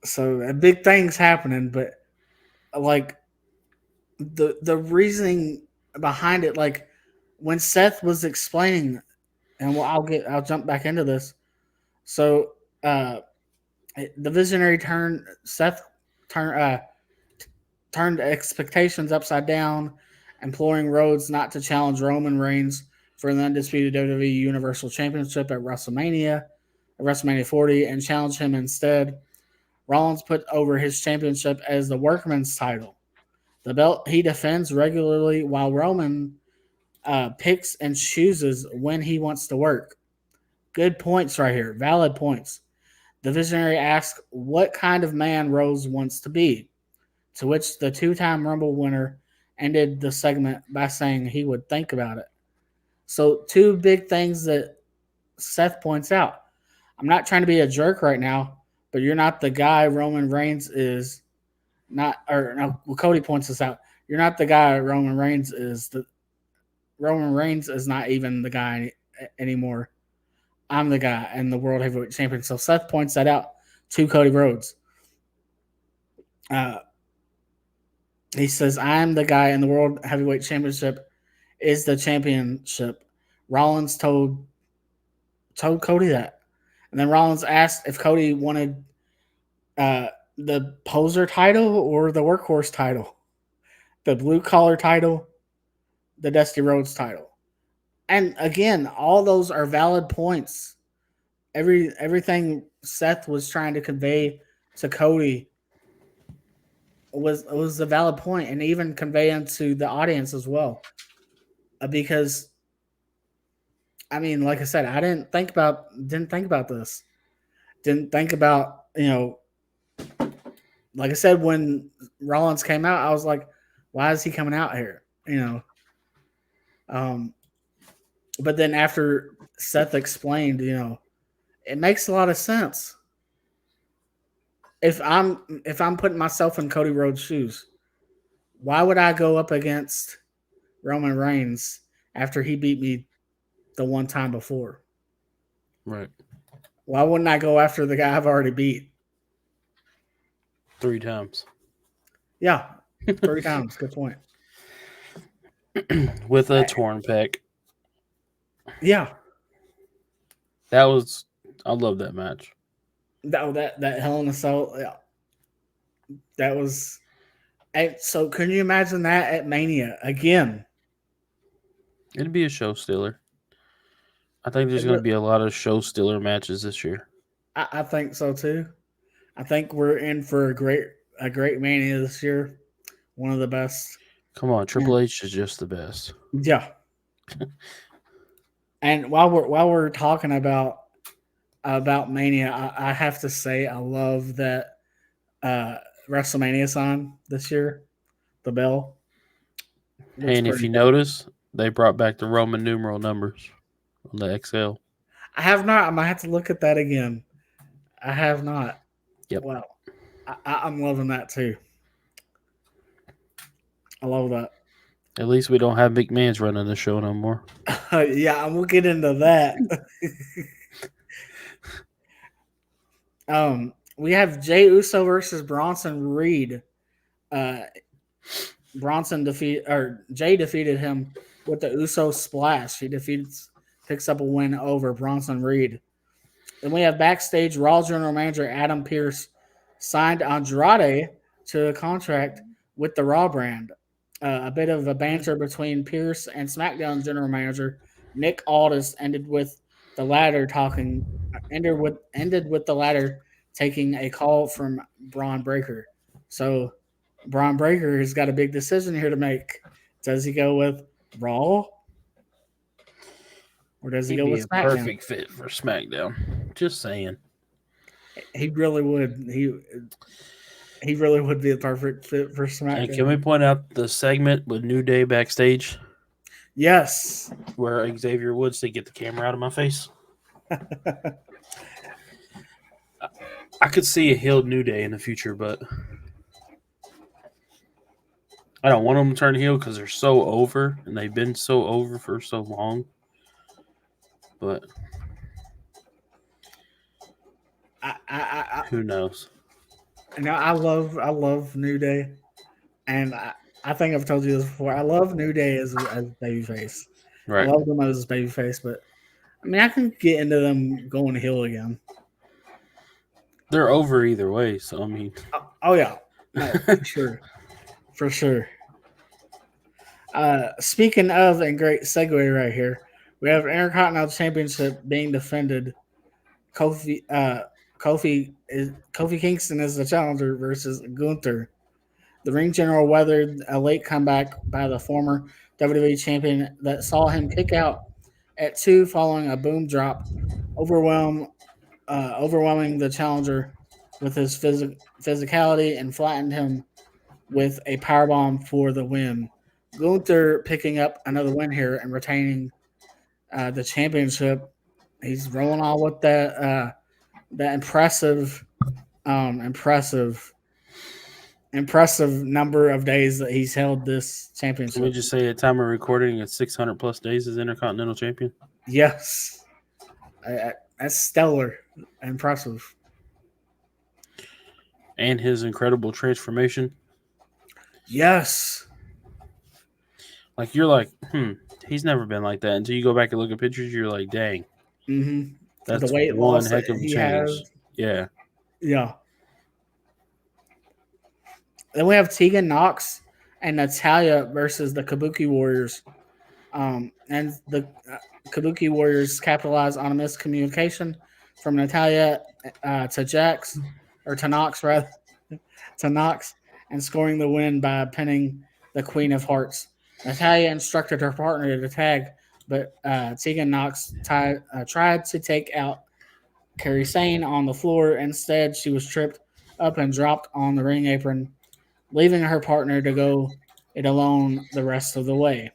So big things happening, but like the reasoning behind it, like when Seth was explaining, and I'll jump back into this. So the visionary turn Seth turn turned expectations upside down, imploring Rhodes not to challenge Roman Reigns for the undisputed WWE Universal Championship at WrestleMania 40, and challenged him instead. Rollins put over his championship as the workman's title. The belt he defends regularly while Roman picks and chooses when he wants to work. Good points right here. Valid points. The visionary asks what kind of man Rose wants to be, to which the two-time Rumble winner ended the segment by saying he would think about it. So, two big things that Seth points out. I'm not trying to be a jerk right now, but you're not the guy Roman Reigns is. Not, or no, well, Cody points this out. You're not the guy Roman Reigns is. Roman Reigns is not even the guy anymore. I'm the guy and the World Heavyweight Champion. So Seth points that out to Cody Rhodes. He says, I'm the guy and the World Heavyweight Championship is the championship. Rollins told Cody that. And then Rollins asked if Cody wanted the poser title or the workhorse title, the blue collar title, the Dusty Rhodes title. And again, all those are valid points. Everything Seth was trying to convey to Cody was a valid point, and even conveying to the audience as well. Because I mean, like I said, I didn't think about this. Didn't think about, like I said, when Rollins came out, I was like, why is he coming out here? But then after Seth explained, it makes a lot of sense. If I'm putting myself in Cody Rhodes' shoes, why would I go up against Roman Reigns after he beat me the one time before? Right. Why wouldn't I go after the guy I've already beat? 3 times. Yeah, 3 times. Good point. With a torn pec. Yeah. I love that match. That Hell in a Cell. Yeah. That was. So can you imagine that at Mania again? It'd be a show stealer. I think there's going to be a lot of show stealer matches this year. I think so too. I think we're in for a great Mania this year. One of the best. Come on, Triple H is just the best. Yeah. And while we're talking about Mania, I have to say I love that WrestleMania sign this year, the bell. And if you notice, they brought back the Roman numeral numbers on the XL. I have not. I might have to look at that again. I have not. Yep. Well, I'm loving that too. I love that. At least we don't have McMahon's running the show no more. Yeah, we'll get into that. We have Jey Uso versus Bronson Reed. Jey defeated him with the Uso splash. He picks up a win over Bronson Reed. Then we have backstage Raw General Manager Adam Pearce signed Andrade to a contract with the Raw brand. A bit of a banter between Pearce and SmackDown General Manager Nick Aldis ended with the latter taking a call from Braun Breaker. So Braun Breaker has got a big decision here to make. Does he go with Raw? Or does he go with SmackDown? Perfect fit for SmackDown. Just saying. He really would. He really would be a perfect fit for SmackDown. And can we point out the segment with New Day backstage? Yes. Where Xavier Woods said, "Get the camera out of my face." I could see a heel New Day in the future, but I don't want them to turn heel because they're so over, and they've been so over for so long. But who knows? No, I love New Day, and I think I've told you this before. I love New Day as babyface. Right. I love them as babyface, but I mean, I can get into them going heel again. They're over either way, so I mean. Oh yeah, no, for sure. for sure. Speaking of, and great segue right here, we have Intercontinental Championship being defended. Kofi Kofi Kingston is the challenger versus Gunther. The ring general weathered a late comeback by the former WWE champion that saw him kick out at 2 following a boom drop, overwhelming the challenger with his physicality and flattened him with a powerbomb for the win. Gunther picking up another win here and retaining the championship. He's rolling on with that impressive number of days that he's held this Can we championship. just say at time of recording, it's 600 plus days as Intercontinental Champion? Yes, that's stellar, impressive. And his incredible transformation. Yes. Like, you're like, he's never been like that. Until you go back and look at pictures, you're like, dang, The that's weight one loss that heck of a he change. has. Yeah. Yeah. Then we have Tegan Knox and Natalia versus the Kabuki Warriors. And the Kabuki Warriors capitalize on a miscommunication from Natalia to Jax, or to Knox rather, to Knox, and scoring the win by pinning the Queen of Hearts. Natalia instructed her partner to tag, but Tegan Knox tried to take out Carrie Sane on the floor. Instead, she was tripped up and dropped on the ring apron, leaving her partner to go it alone the rest of the way.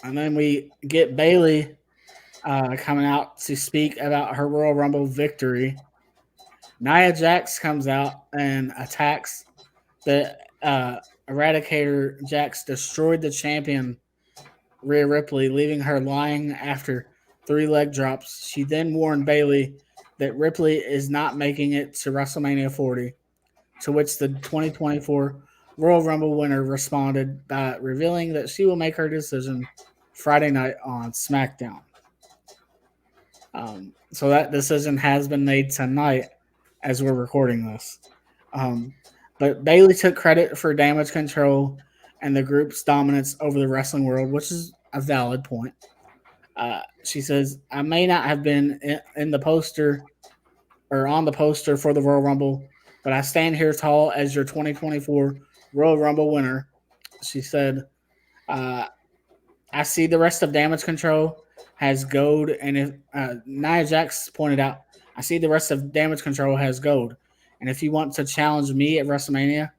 And then we get Bailey coming out to speak about her Royal Rumble victory. Nia Jax comes out and attacks the Eradicator. Jax destroyed the champion Rhea Ripley, leaving her lying after 3 leg drops. She then warned Bailey that Ripley is not making it to WrestleMania 40, to which the 2024 Royal Rumble winner responded by revealing that she will make her decision Friday night on SmackDown. So that decision has been made tonight as we're recording this. Um, but Bailey took credit for damage control and the group's dominance over the wrestling world, which is a valid point. She says, I may not have been in the poster or on the poster for the Royal Rumble, but I stand here tall as your 2024 Royal Rumble winner. She said, uh, I see the rest of Damage Control has gold, and if Nia Jax pointed out, I see the rest of Damage Control has gold, and if you want to challenge me at WrestleMania,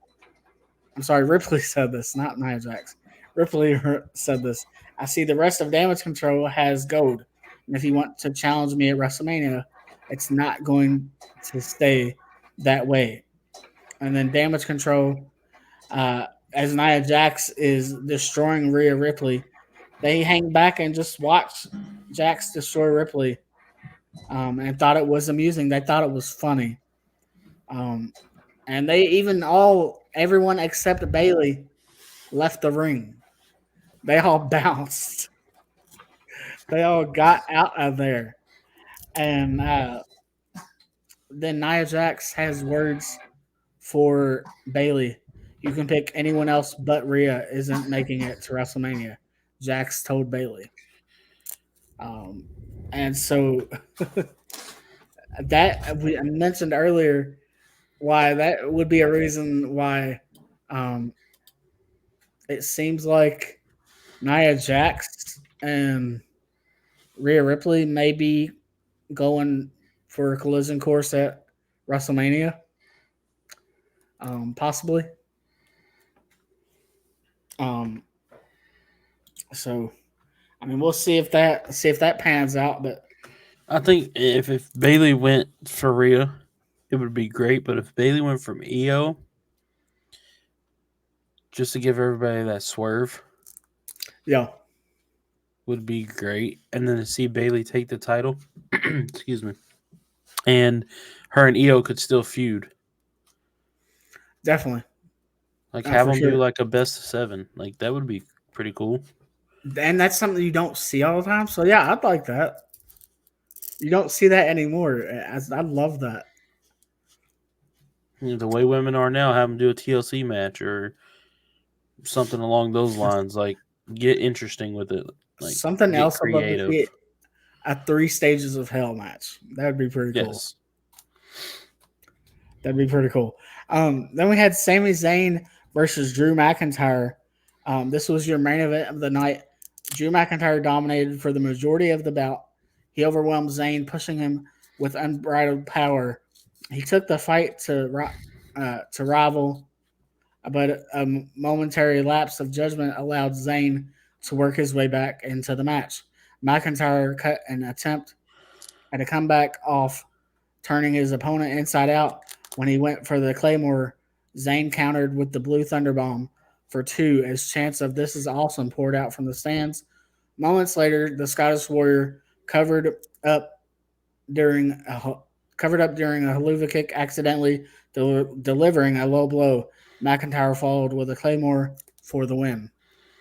I'm sorry, Ripley said this, not Nia Jax. Ripley said this. I see the rest of Damage Control has gold, and if you want to challenge me at WrestleMania, it's not going to stay that way. And then Damage Control, uh, as Nia Jax is destroying Rhea Ripley, they hang back and just watch Jax destroy Ripley, and thought it was amusing. They thought it was funny, um, and they even everyone except Bailey left the ring. They all bounced. They all got out of there, and then Nia Jax has words for Bailey. You can pick anyone else but Rhea isn't making it to WrestleMania. Jax told Bailey. Um, and so that we mentioned earlier why that would be a reason why um, it seems like Nia Jax and Rhea Ripley may be going for a collision course at WrestleMania, possibly. Um, so I mean, we'll see if that pans out. But I think if Bailey went for Rhea, it would be great. But if Bailey went from EO, just to give everybody that swerve, yeah, would be great. And then to see Bailey take the title, excuse me, and her and EO could still feud. definitely, Like, have for them do sure. like a best of 7. Like, that would be pretty cool. And that's something you don't see all the time. So yeah, I'd like that. You don't see that anymore. I love that. The way women are now, have them do a TLC match or something along those lines. Like, get interesting with it. Like, Something get else I'd love to creative. see, a 3 stages of hell match. That would be pretty cool. Yes. That'd be pretty cool. Then we had Sami Zayn versus Drew McIntyre. This was your main event of the night. Drew McIntyre dominated for the majority of the bout. He overwhelmed Zayn, pushing him with unbridled power. He took the fight to rival, but a momentary lapse of judgment allowed Zayn to work his way back into the match. McIntyre cut an attempt at a comeback off, turning his opponent inside out. When he went for the Claymore, Zayn countered with the Blue Thunderbomb for two as chants of "This is awesome" poured out from the stands. Moments later, the Scottish Warrior up during a covered up during a haluva kick, accidentally delivering a low blow. McIntyre followed with a Claymore for the win.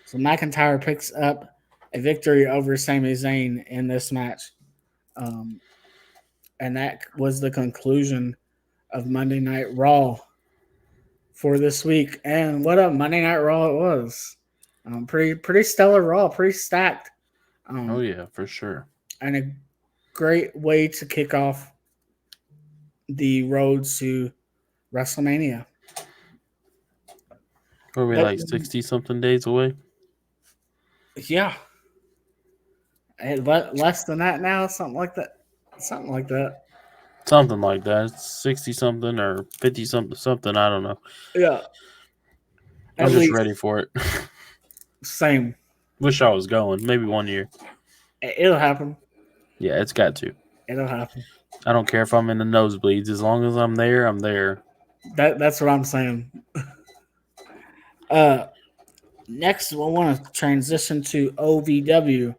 So McIntyre picks up a victory over Sami Zayn in this match. Um, and that was the conclusion of Monday Night Raw for this week. And what a Monday Night Raw it was! Pretty stellar Raw, pretty stacked. Oh yeah, for sure. And a great way to kick off the road to WrestleMania. Are we But like 60 something days away? yeah, less than that now, something like that. Something like that. Something like that. It's 60 something or 50 something. I don't know. Yeah, I'm at just least ready for it. same. Wish I was going. Maybe one year. It'll happen. Yeah, it's got to. It'll happen. I don't care if I'm in the nosebleeds. As long as I'm there, I'm there. That's what I'm saying. Uh, Next, we want to transition to OVW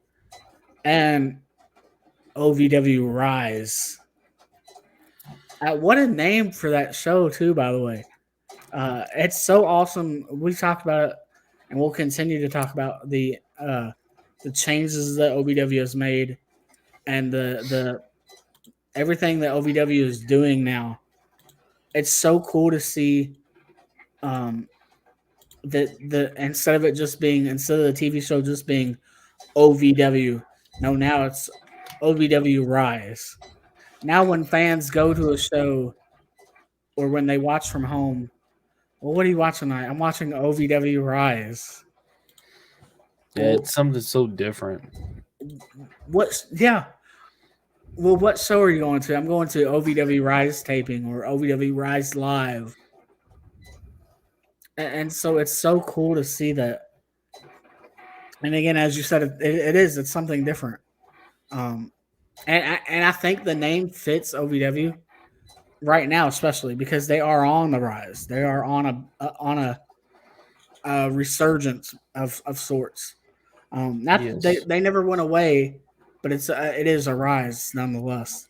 and OVW Rise. What a name for that show, too, by the way. It's so awesome. We talked about it, and we'll continue to talk about the changes that OVW has made and the everything that OVW is doing now. It's so cool to see um, that instead of the TV show just being OVW, no, now it's OVW Rise. Now, when fans go to a show or when they watch from home, well, what are you watching tonight? I'm watching OVW Rise. Yeah, Well, it's something so different. what? Yeah. Well, what show are you going to? I'm going to OVW Rise taping or OVW Rise Live, and so it's so cool to see that. And again, as you said, it is. It's something different. Um, and I think the name fits OVW right now, especially because they are on the rise. They are on a resurgence of sorts. Not Yes. they never went away, but it is a rise nonetheless.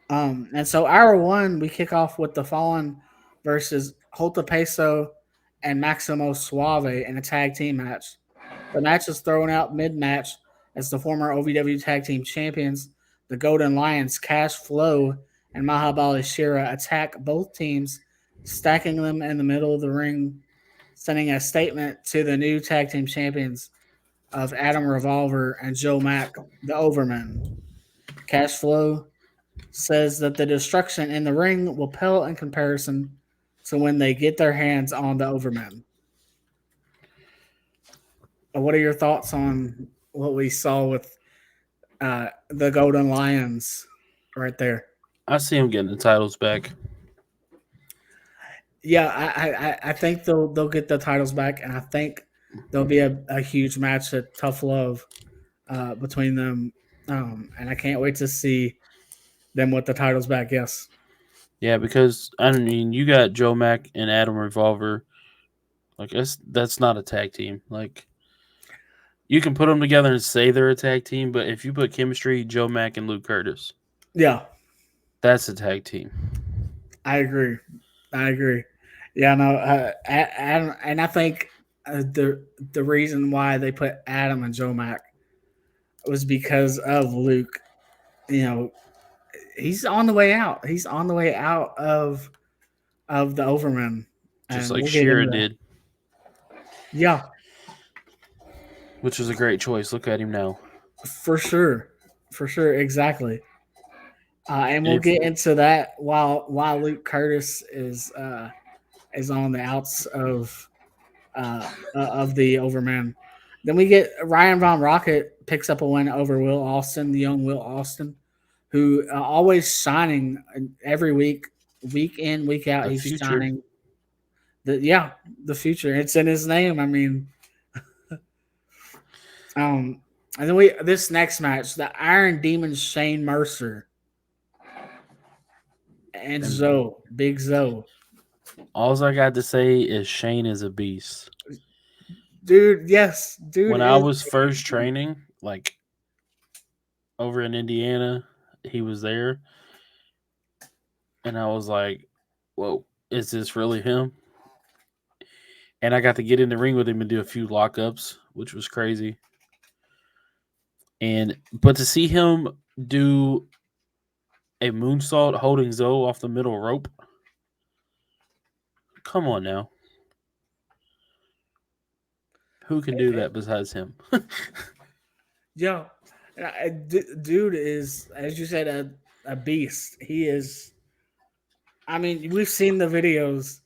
And so hour one, we kick off with the Fallen versus Holta Peso and Maximo Suave in a tag team match. The match is thrown out mid match as the former OVW Tag Team Champions, the Golden Lions, Cash Flow and Mahabali Shira attack both teams, stacking them in the middle of the ring, sending a statement to the new Tag Team Champions of Adam Revolver and Joe Mack, the Overmen. Cash Flow says that the destruction in the ring will pale in comparison to when they get their hands on the Overmen. What are your thoughts on what we saw with the Golden Lions right there? I see him getting the titles back. Yeah, I think they'll get the titles back, and I think there'll be a huge match at Tough Love between them, and I can't wait to see them with the titles back. Yes. Yeah, because I mean, you got Joe Mack and Adam Revolver. Like that's not a tag team. Like you can put them together and say they're a tag team, but if you put chemistry, Joe Mack and Luke Curtis, Yeah, that's a tag team. I agree. I agree. Yeah, no, Adam, and I think the reason why they put Adam and Joe Mack was because of Luke. You know, he's on the way out. He's on the way out of of the Overmen, just and like we'll get into Shira that. did, Yeah, which was a great choice. Look at him now. for sure, exactly. And we'll If get into that while Luke Curtis is on the outs of the Overman. Then we get Ryan Von Rocket picks up a win over Will Austin, the young Will Austin, who always shining every week in, week out. the He's future, shining. The future. It's in his name. I mean, um, and then we this next match, the Iron Demon Shane Mercer and and Zoe, Big Zoe. all I got to say is Shane is a beast. Dude, yes, dude When I is was first training, like over in Indiana, he was there, and I was like, "Whoa, is this really him?" And I got to get in the ring with him and do a few lockups, which was crazy. And but to see him do a moonsault holding Zoe off the middle rope, come on now, who can do that besides him? yeah. Dude is, as you said, a beast. He is. I mean, we've seen the videos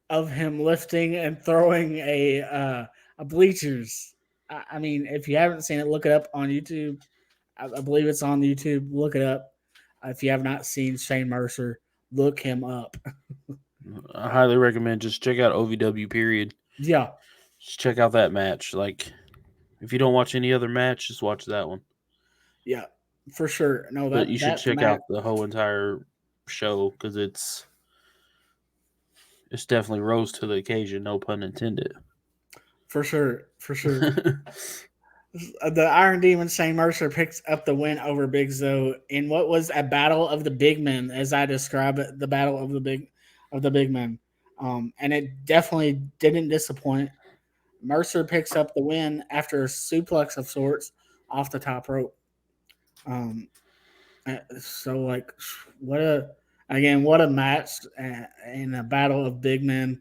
of him lifting and throwing a bleachers. I mean, if you haven't seen it, look it up on YouTube. I believe it's on YouTube. Look it up. If you have not seen Shane Mercer, look him up. I highly recommend just check out OVW. Period. Yeah, Just check out that match. Like, if you don't watch any other match, just watch that one. yeah, for sure. No, But you should that check match out the whole entire show because it's definitely rose to the occasion. No pun intended. for sure, for sure. The Iron Demon Shane Mercer picks up the win over Big Zoe in what was a battle of the big men, as I describe it, the battle of the big men. And it definitely didn't disappoint. Mercer picks up the win after a suplex of sorts off the top rope. Um, so like, what a match in a battle of big men,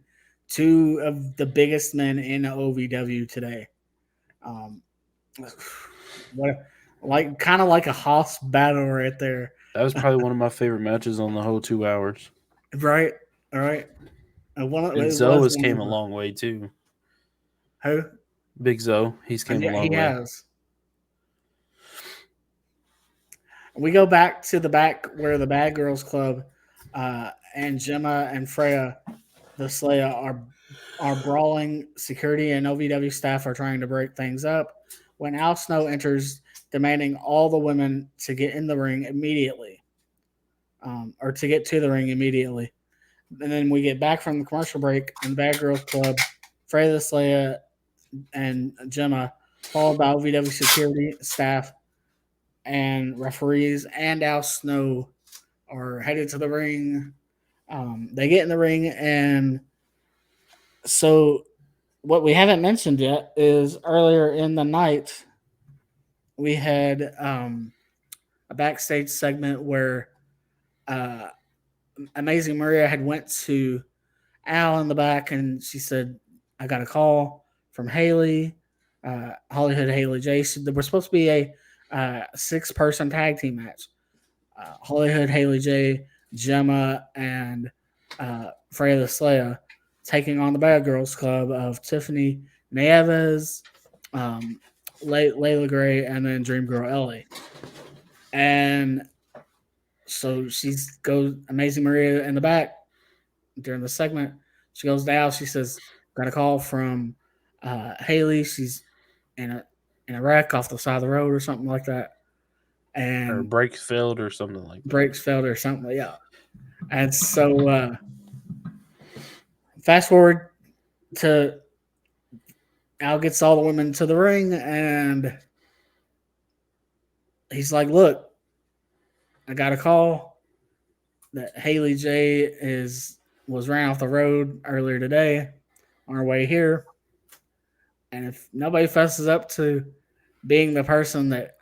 two of the biggest men in OVW today. Um, what like kind of like a house battle right there, That was probably one of my favorite matches on the whole 2 hours. right? All right, And it Zoe was has one came of a the long way too. who? Big Zoe, he's came a Yeah, he long way. has. We go back to the back where the Bad Girls Club and Gemma and Freya, the Slaya, are brawling. Security and OVW staff are trying to break things up. When Al Snow enters, demanding all the women to get in the ring immediately, or to get to the ring immediately. And then we get back from the commercial break, and the Bad Girls Club, Freya the Slaya, and Gemma, followed by OVW security staff and referees, and Al Snow are headed to the ring. They get in the ring, and so what we haven't mentioned yet is earlier in the night we had a backstage segment where uh, Amazing Maria had went to Al in the back, and she said, "I got a call from Haley, Hollywood Haley J. There was supposed to be a 6-person tag team match. Hollywood Haley J, Gemma, and Freya the Slaya taking on the Bad Girls Club of Tiffany Nieves, um, Layla Gray, and then Dream Girl Ellie. And so she's goes Amazing Maria in the back during the segment. She goes down. She says, "Got a call from Haley. She's in a wreck off the side of the road or something like that." Or And brakes failed or something like that. brakes failed or something. Yeah. And so fast forward to Al gets all the women to the ring, and he's like, "Look, I got a call that Haley J was ran off the road earlier today on her way here, and if nobody fesses up to being the person that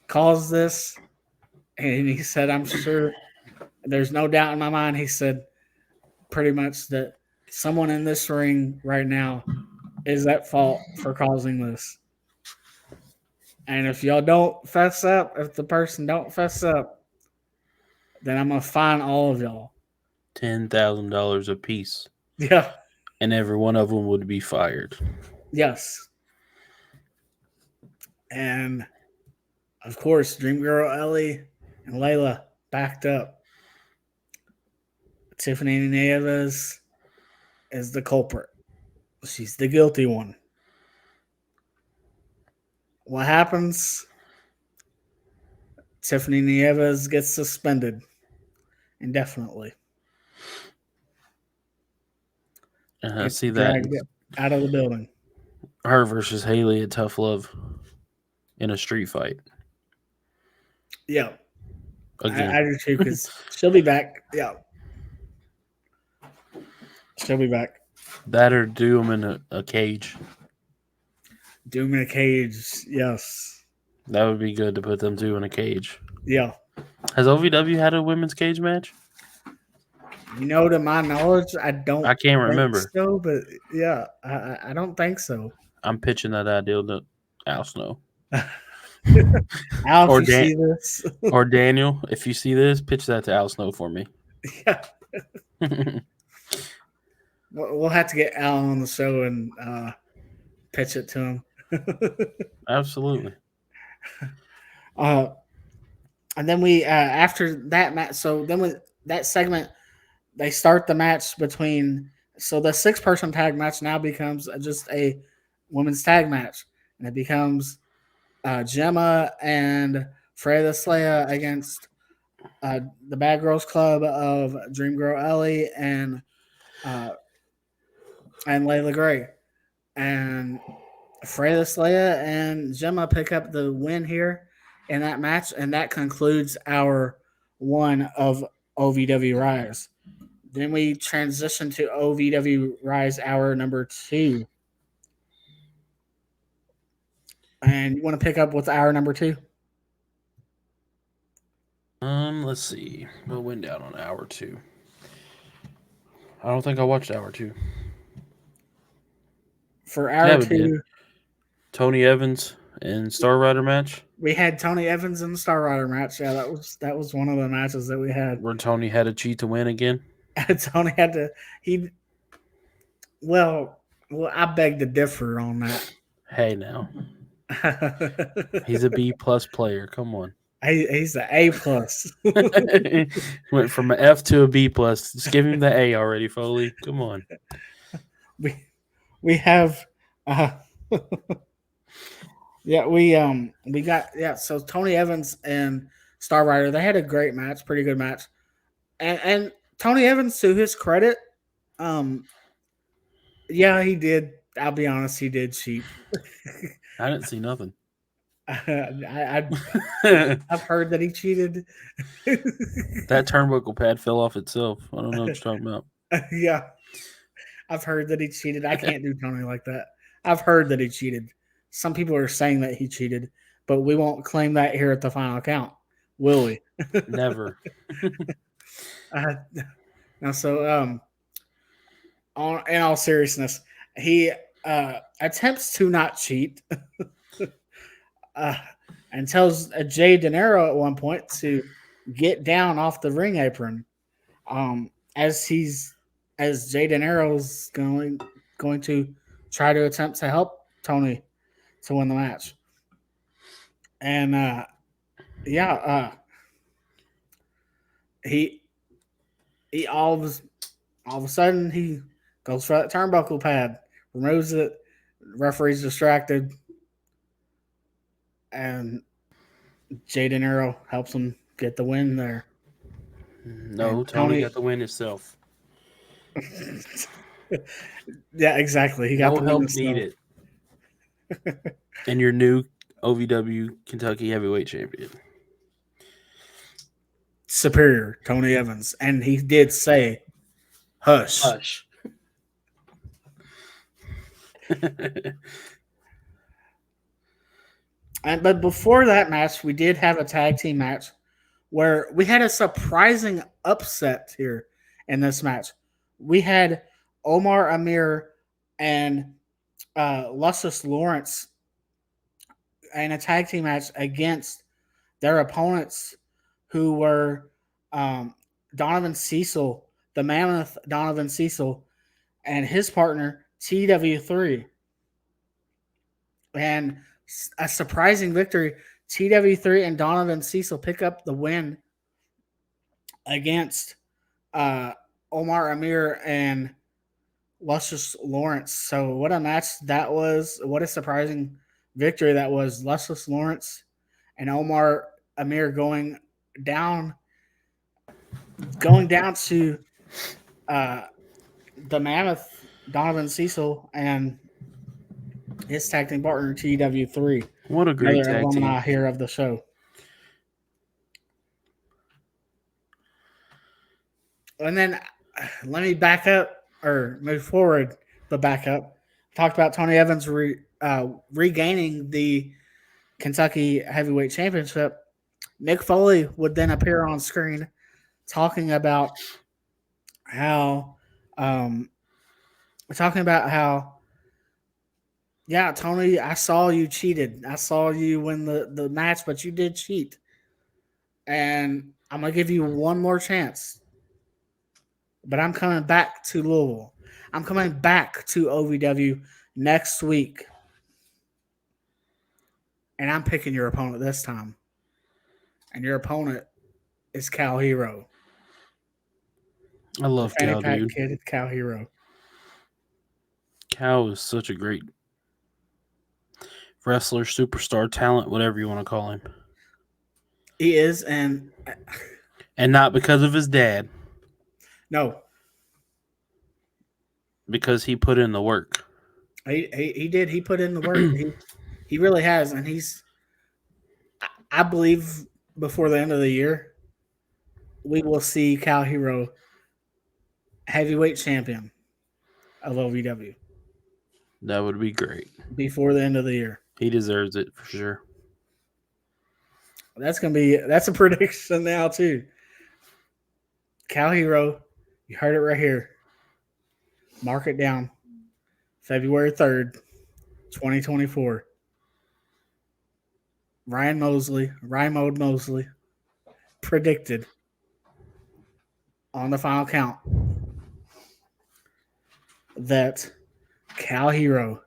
caused this," and he said, "I'm sure there's no doubt in my mind," he said, pretty much that someone in this ring right now is at fault for causing this. And if y'all don't fess up, if the person don't fess up, then I'm gonna fine all of y'all. $10,000 a piece, Yeah. and every one of them would be fired. Yes. And of course, Dream Girl Ellie and Layla backed up. Tiffany Nieves is the culprit. She's the guilty one. What happens? Tiffany Nieves gets suspended indefinitely. I Gets see that. dragged out of the building. Her versus Haley at Tough Love in a street fight. Yeah. Again. I do too, because she'll be back. Yeah. She'll be back. That or do them in a cage. Doom in a cage. Yes. That would be good to put them two in a cage. Yeah. Has OVW had a women's cage match? To my knowledge, I can't remember. So, but yeah, I don't think so. I'm pitching that idea to Al Snow. Al, if you see this. Or Daniel, if you see this, pitch that to Al Snow for me. Yeah. We'll have to get Al on the show and pitch it to him. Absolutely. And then we after that match, so then with that segment, they start the match between. So the 6-person tag match now becomes just a women's tag match, and it becomes Gemma and Freya Slaya against the Bad Girls Club of Dream Girl Ellie and Layla Gray. And Freya Slaya and Gemma pick up the win here in that match, and that concludes our one of OVW Rise. Then we transition to OVW Rise hour number 2. And you want to pick up with hour number 2? Let's see. What went down on hour 2? I don't think I watched hour 2. For hour 2, Tony Evans and Star Rider match. We had Tony Evans in the Star Rider match. Yeah, that was one of the matches that we had. Where Tony had to cheat to win again. Tony had to. Well, I beg to differ on that. Hey, now. He's a B+ player. Come on. He's an A+. Went from an F to a B+. Just give him the A already, Foley. Come on. We have we got so Tony Evans and Star Rider, they had a great match, pretty good match. And Tony Evans, to his credit, he did. I'll be honest, he did cheat. I didn't see nothing. I've heard that he cheated. That turnbuckle pad fell off itself. I don't know what you're talking about. Yeah. I've heard that he cheated. I can't do Tony like that. I've heard that he cheated. Some people are saying that he cheated, but we won't claim that here at the Final Count, will we? Never. Now, so in all seriousness, he attempts to not cheat and tells Jay De Niro at one point to get down off the ring apron as Jay De Niro's going to try to attempt to help Tony to win the match. And he all of a sudden he goes for that turnbuckle pad, removes it, referee's distracted, and Jay De Niro helps him get the win there. No, Tony got the win himself. Yeah, exactly. He got the help needed. And your new OVW Kentucky Heavyweight Champion. Superior, Tony Evans. And he did say, hush. Hush. But before that match, we did have a tag team match where we had a surprising upset here in this match. we had Omar Amir and Lucius Lawrence in a tag team match against their opponents, who were um, Donovan Cecil, the mammoth Donovan Cecil, and his partner TW3. And a surprising victory. TW3 and Donovan Cecil pick up the win against uh, Omar Amir and Lucius Lawrence. So what a match that was. What a surprising victory that was. Lucius Lawrence and Omar Amir down down to uh, the mammoth Donovan Cecil and his tag team partner TW3. What a great Another tag team. alumni here of the show. And then let me back up or move forward, but back up. Talked about Tony Evans regaining the Kentucky Heavyweight Championship. Nick Foley would then appear on screen talking about how, yeah, Tony, I saw you cheated. I saw you win the match, but you did cheat. And I'm going to give you one more chance. But I'm coming back to Louisville. I'm coming back to OVW next week. And I'm picking your opponent this time. And your opponent is Cal Hero. I love Cal, dude. Kid, Cal Hero. Cal is such a great wrestler, superstar, talent, whatever you want to call him. He is, and not because of his dad. No. Because he put in the work. He did. He put in the work. he really has, and I believe before the end of the year, we will see Cal Hero heavyweight champion of OVW. That would be great. Before the end of the year. He deserves it for sure. That's a prediction now too. Cal Hero, you heard it right here. Mark it down. February 3rd, 2024. Rymode Mosley predicted on the final count that Cal Hero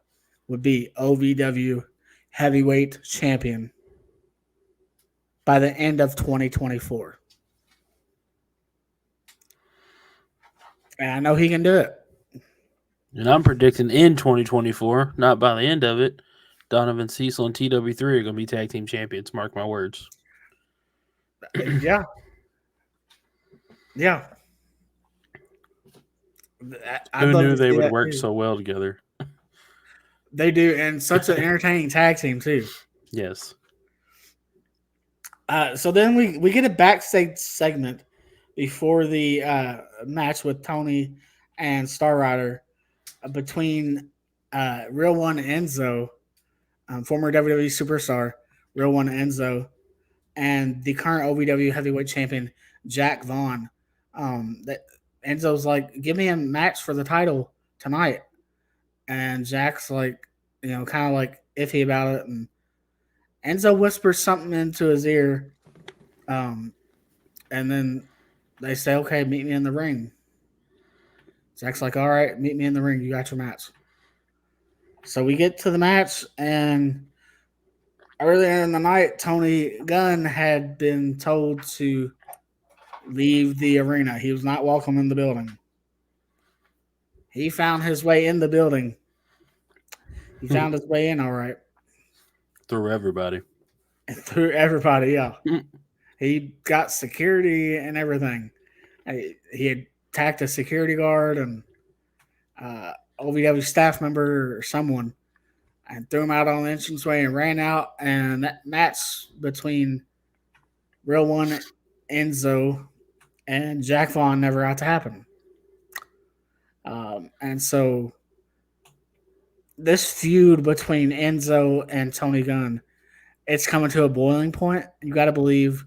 would be OVW heavyweight champion by the end of 2024. And I know he can do it. And I'm predicting in 2024, not by the end of it, Donovan Cecil and TW3 are going to be tag team champions. Mark my words. Yeah. Yeah. Who knew they would work so well together? They do, and such an entertaining tag team too. Yes. So then we get a backstage segment before the match with Tony and Star Rider between Real One Enzo, former WWE superstar Real One Enzo, and the current OVW heavyweight champion Jack Vaughn. That Enzo's like, give me a match for the title tonight. And Jack's like, kind of like iffy about it. And Enzo whispers something into his ear. And then they say, okay, meet me in the ring. Jack's like, all right, meet me in the ring. You got your match. So we get to the match, and earlier in the night, Tony Gunn had been told to leave the arena. He was not welcome in the building. He found his way in the building. He found his way in all right. Through everybody. Through everybody, yeah. He got security and everything. He attacked a security guard and OVW staff member or someone and threw him out on the entranceway and ran out. And that match between Real One Enzo and Jack Vaughn never got to happen. And so this feud between Enzo and Tony Gunn, it's coming to a boiling point. You got to believe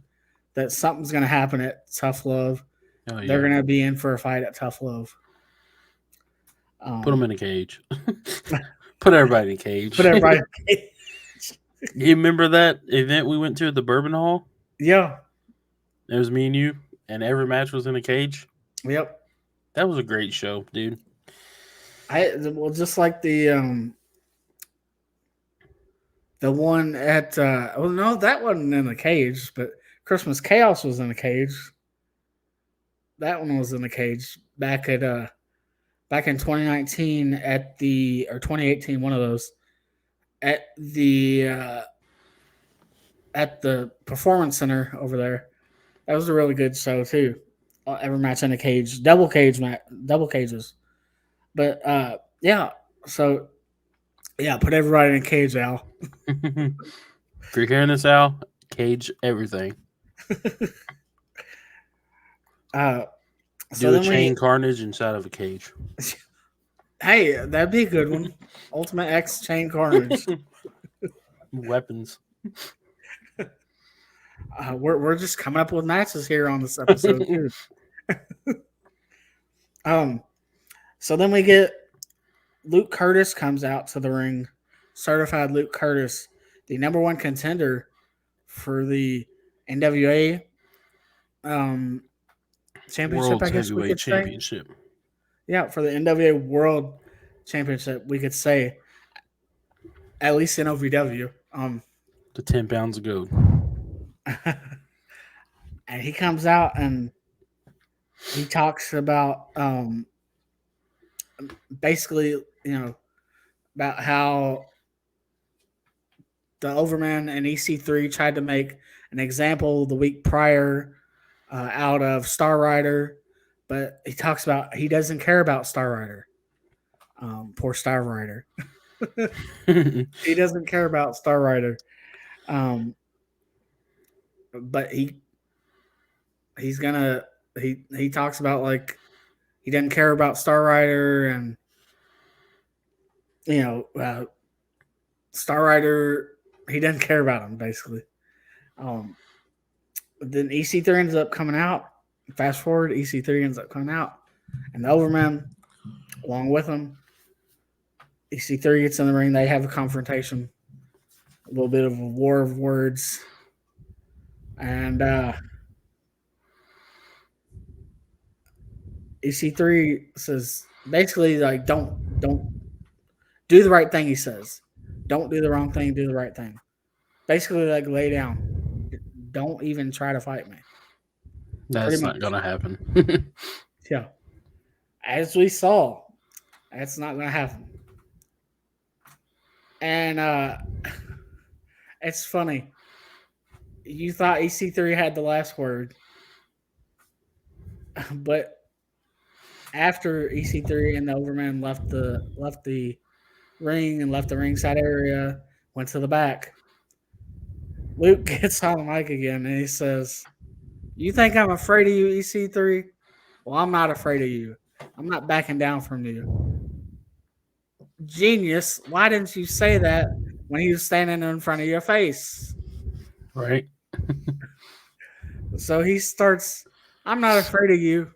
that something's going to happen at Tough Love. Oh, yeah. They're going to be in for a fight at Tough Love. Put them in a cage. Put everybody in a cage. Put everybody. You remember that event we went to at the Bourbon Hall? Yeah. It was me and you, and every match was in a cage. Yep. That was a great show, dude. Just like the one at no, that wasn't in a cage, but Christmas Chaos was in a cage. That one was in a cage back in 2019 or 2018, one of those, at the performance center over there. That was a really good show too. Every match in a cage, double cages. But yeah, so yeah, put everybody in a cage, Al. If you're hearing this, Al, cage everything. So Do a chain carnage inside of a cage. Hey, that'd be a good one. Ultimate X chain carnage. Weapons. We're just coming up with matches here on this episode too. So then we get Luke Curtis comes out to the ring, certified Luke Curtis, the number one contender for the NWA championship. World I guess we Heavyweight could Championship. say. Yeah, for the NWA World Championship, we could say, at least in OVW. The 10 pounds of gold. And he comes out and he talks about basically, about how the Overman and EC3 tried to make an example the week prior out of Star Rider, but he talks about he doesn't care about Star Rider. Poor Star Rider. He doesn't care about Star Rider. But he talks about like he doesn't care about Star Rider and Star Rider, he doesn't care about him basically. Then EC3 ends up coming out. Fast forward, EC3 ends up coming out, and the Overman along with him. EC3 gets in the ring. They have a confrontation, a little bit of a war of words, and EC3 says basically like don't do the right thing. He says, don't do the wrong thing, do the right thing. Basically, like lay down. Don't even try to fight me. That's not gonna happen. Yeah, as we saw, that's not gonna happen. And it's funny. You thought EC3 had the last word, but after EC3 and the Overman left the ring and left the ringside area, went to the back, Luke gets on the mic again and he says, "You think I'm afraid of you, EC3? Well, I'm not afraid of you. I'm not backing down from you. Genius, why didn't you say that when he was standing in front of your face?" Right. So he starts, "I'm not afraid of you,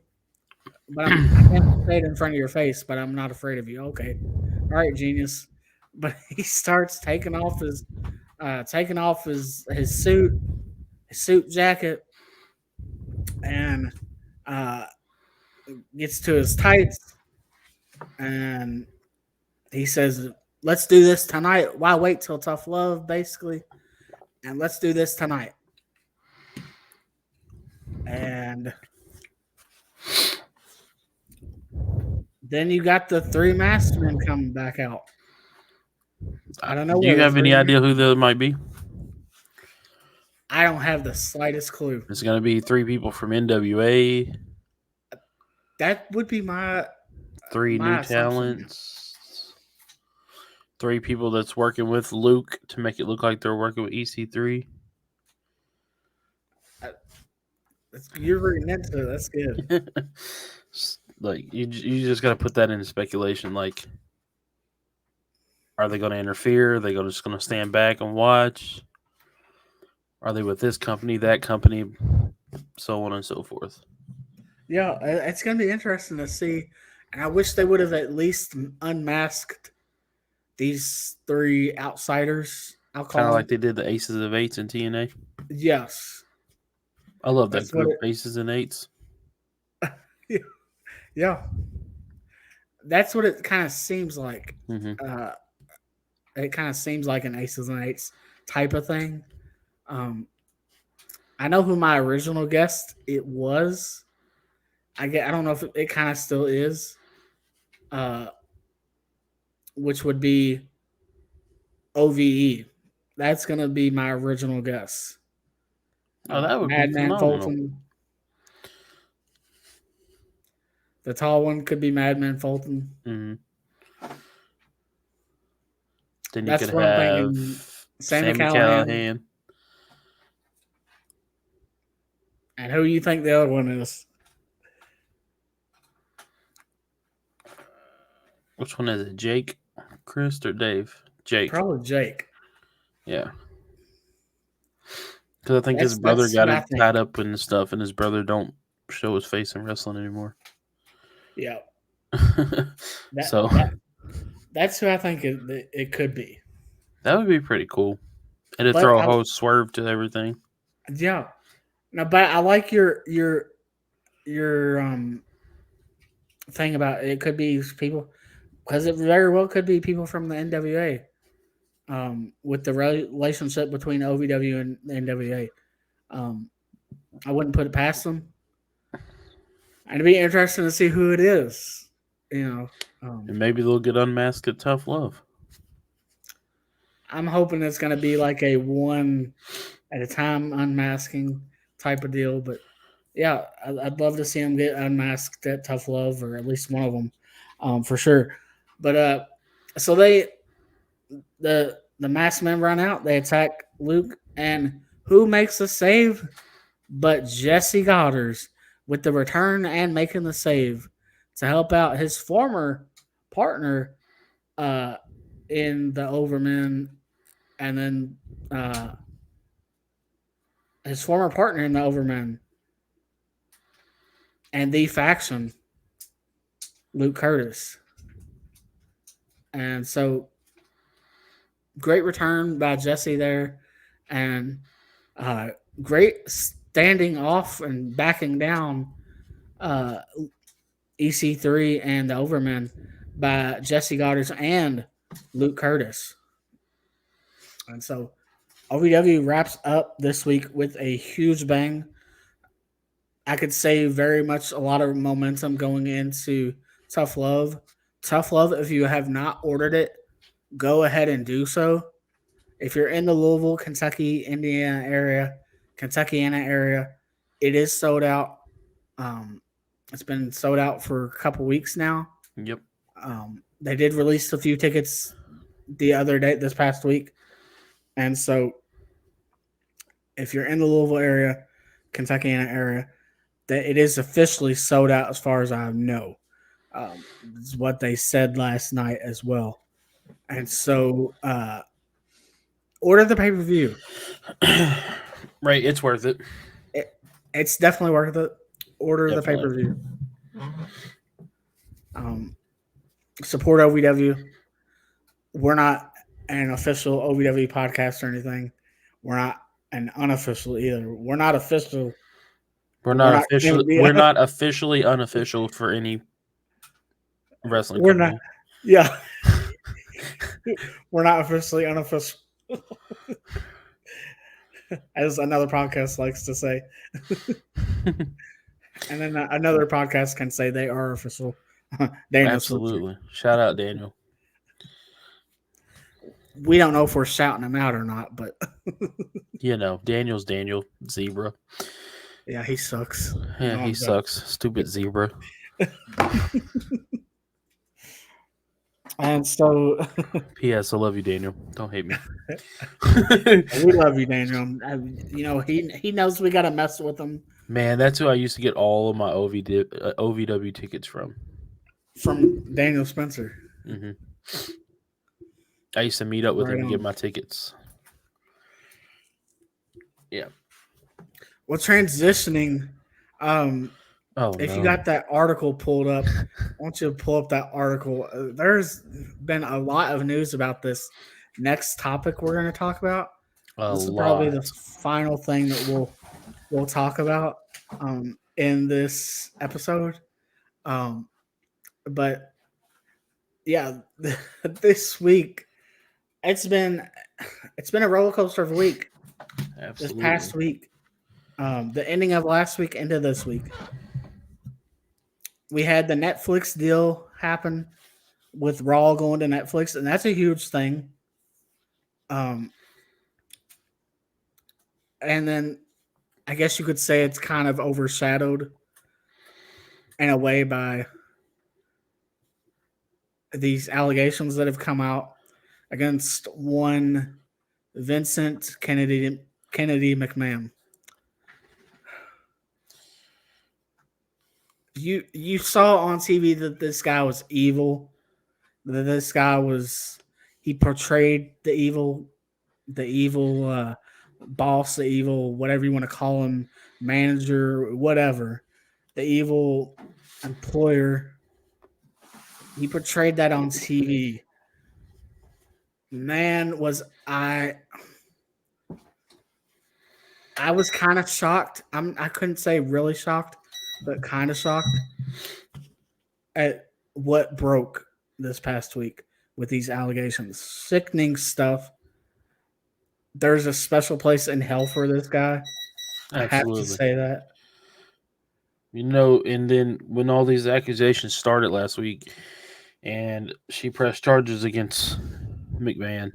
but I can't say it in front of your face, but I'm not afraid of you." Okay. All right, genius. But he starts taking off his suit jacket, and gets to his tights, and he says, "Let's do this tonight. Why wait till tough love, basically? And let's do this tonight." And then you got the three masked men coming back out. I don't know. Do you have any idea who they might be? I don't have the slightest clue. It's going to be 3 people from NWA. That would be my 3 new talents. 3 people that's working with Luke to make it look like they're working with EC3. You're reading into it. That's good. Like you just got to put that into speculation. Like, are they going to interfere? Are they just going to stand back and watch? Are they with this company, that company, so on and so forth? Yeah, it's going to be interesting to see And I wish they would have at least unmasked these three outsiders. I'll Kind call of them. like they did the Aces of Eights in TNA. Yes, I love that that's what group, it. Aces and Eights. Yeah, that's what it kind of seems like. Mm-hmm. Uh, it kind of seems like an aces and eights type of thing. Um, I know who my original guest it was. I don't know if it kind of still is. Uh, which would be OVE. That's gonna be my original guess. Oh, that would be Madman phenomenal. Fulton. The tall one could be Madman Fulton. Mm-hmm. Then you That's could what I'm have thinking. Sammy Sammy Callahan. Callahan. And who you think the other one is? Which one is it? Jake, Chris, or Dave? Jake. Probably Jake. Yeah. Because I think his brother That's got what I it tied think. up in stuff, and his brother don't show his face in wrestling anymore. Yeah. That So that that's who I think it could be. that would be pretty cool. And to But throw a whole swerve to everything. yeah. No, but I like your thing about it could be people because it very well could be people from the NWA. With the relationship between OVW and the NWA, I wouldn't put it past them. And it'd be interesting to see who it is. You know, And maybe they'll get unmasked at Tough Love. I'm hoping it's going to be like a one at a time unmasking type of deal. But yeah, I'd love to see them get unmasked at Tough Love or at least one of them, for sure. But so the masked men run out. They attack Luke, and who makes the save? But Jesse Goddard with the return and making the save to help out his former partner uh, in the Overmen, and then his former partner in the Overmen and the faction, Luke Curtis. And so, great return by Jesse there, and uh, great standing off and backing down uh, EC3 and the Overmen by Jesse Goddard and Luke Curtis. And so OVW wraps up this week with a huge bang. I could say very much a lot of momentum going into Tough Love. Tough Love, if you have not ordered it, go ahead and do so. If you're in the Louisville, Kentuckiana area, it is sold out. It's been sold out for a couple weeks now. Yep. They did release a few tickets the other day, this past week. And so if you're in the Louisville area, Kentuckiana area, that it is officially sold out as far as I know. Is what they said last night as well. And so order the pay-per-view. Right, it's worth it. It's definitely worth it. Order Definitely. the pay-per-view. Support OVW. We're not an official OVW podcast or anything. We're not an unofficial either. We're not official. We're not officially unofficial for any wrestling We're company. not. Yeah. We're not officially unofficial. As another podcast likes to say. And then another podcast can say they are official. Daniel Absolutely. Shout out Daniel. We don't know if we're shouting him out or not, but Daniel's Daniel Zebra. yeah, he sucks. Yeah, he sucks. Stupid zebra. And so, P.S. I love you, Daniel. Don't hate me. we love you, Daniel. He knows we gotta mess with him. Man, that's who I used to get all of my OVW tickets from. From Daniel Spencer. Mm-hmm. I used to meet up with him to get my tickets. Yeah. Well, transitioning, Oh If you no, got that article pulled up, I want you to pull up that article. There's been a lot of news about this next topic we're going to talk about. a This is probably lot. the final thing that we'll talk about in this episode. Um, but yeah, this week it's been it's been a roller coaster of a week. This Absolutely. past week, the ending of last week into this week, we had the Netflix deal happen with Raw going to Netflix, and that's a huge thing. Um, and then I guess you could say it's kind of overshadowed in a way by these allegations that have come out against one Vincent Kennedy McMahon. You saw on TV that this guy was evil. That this guy was he portrayed the evil boss, the evil whatever you want to call him, manager, whatever, the evil employer. He portrayed that on TV. Man, was I was kind of shocked. I couldn't say really shocked, but kind of shocked at what broke this past week with these allegations. Sickening stuff. There's a special place in hell for this guy. I have to Absolutely. say that. And then when all these accusations started last week, and she pressed charges against McMahon,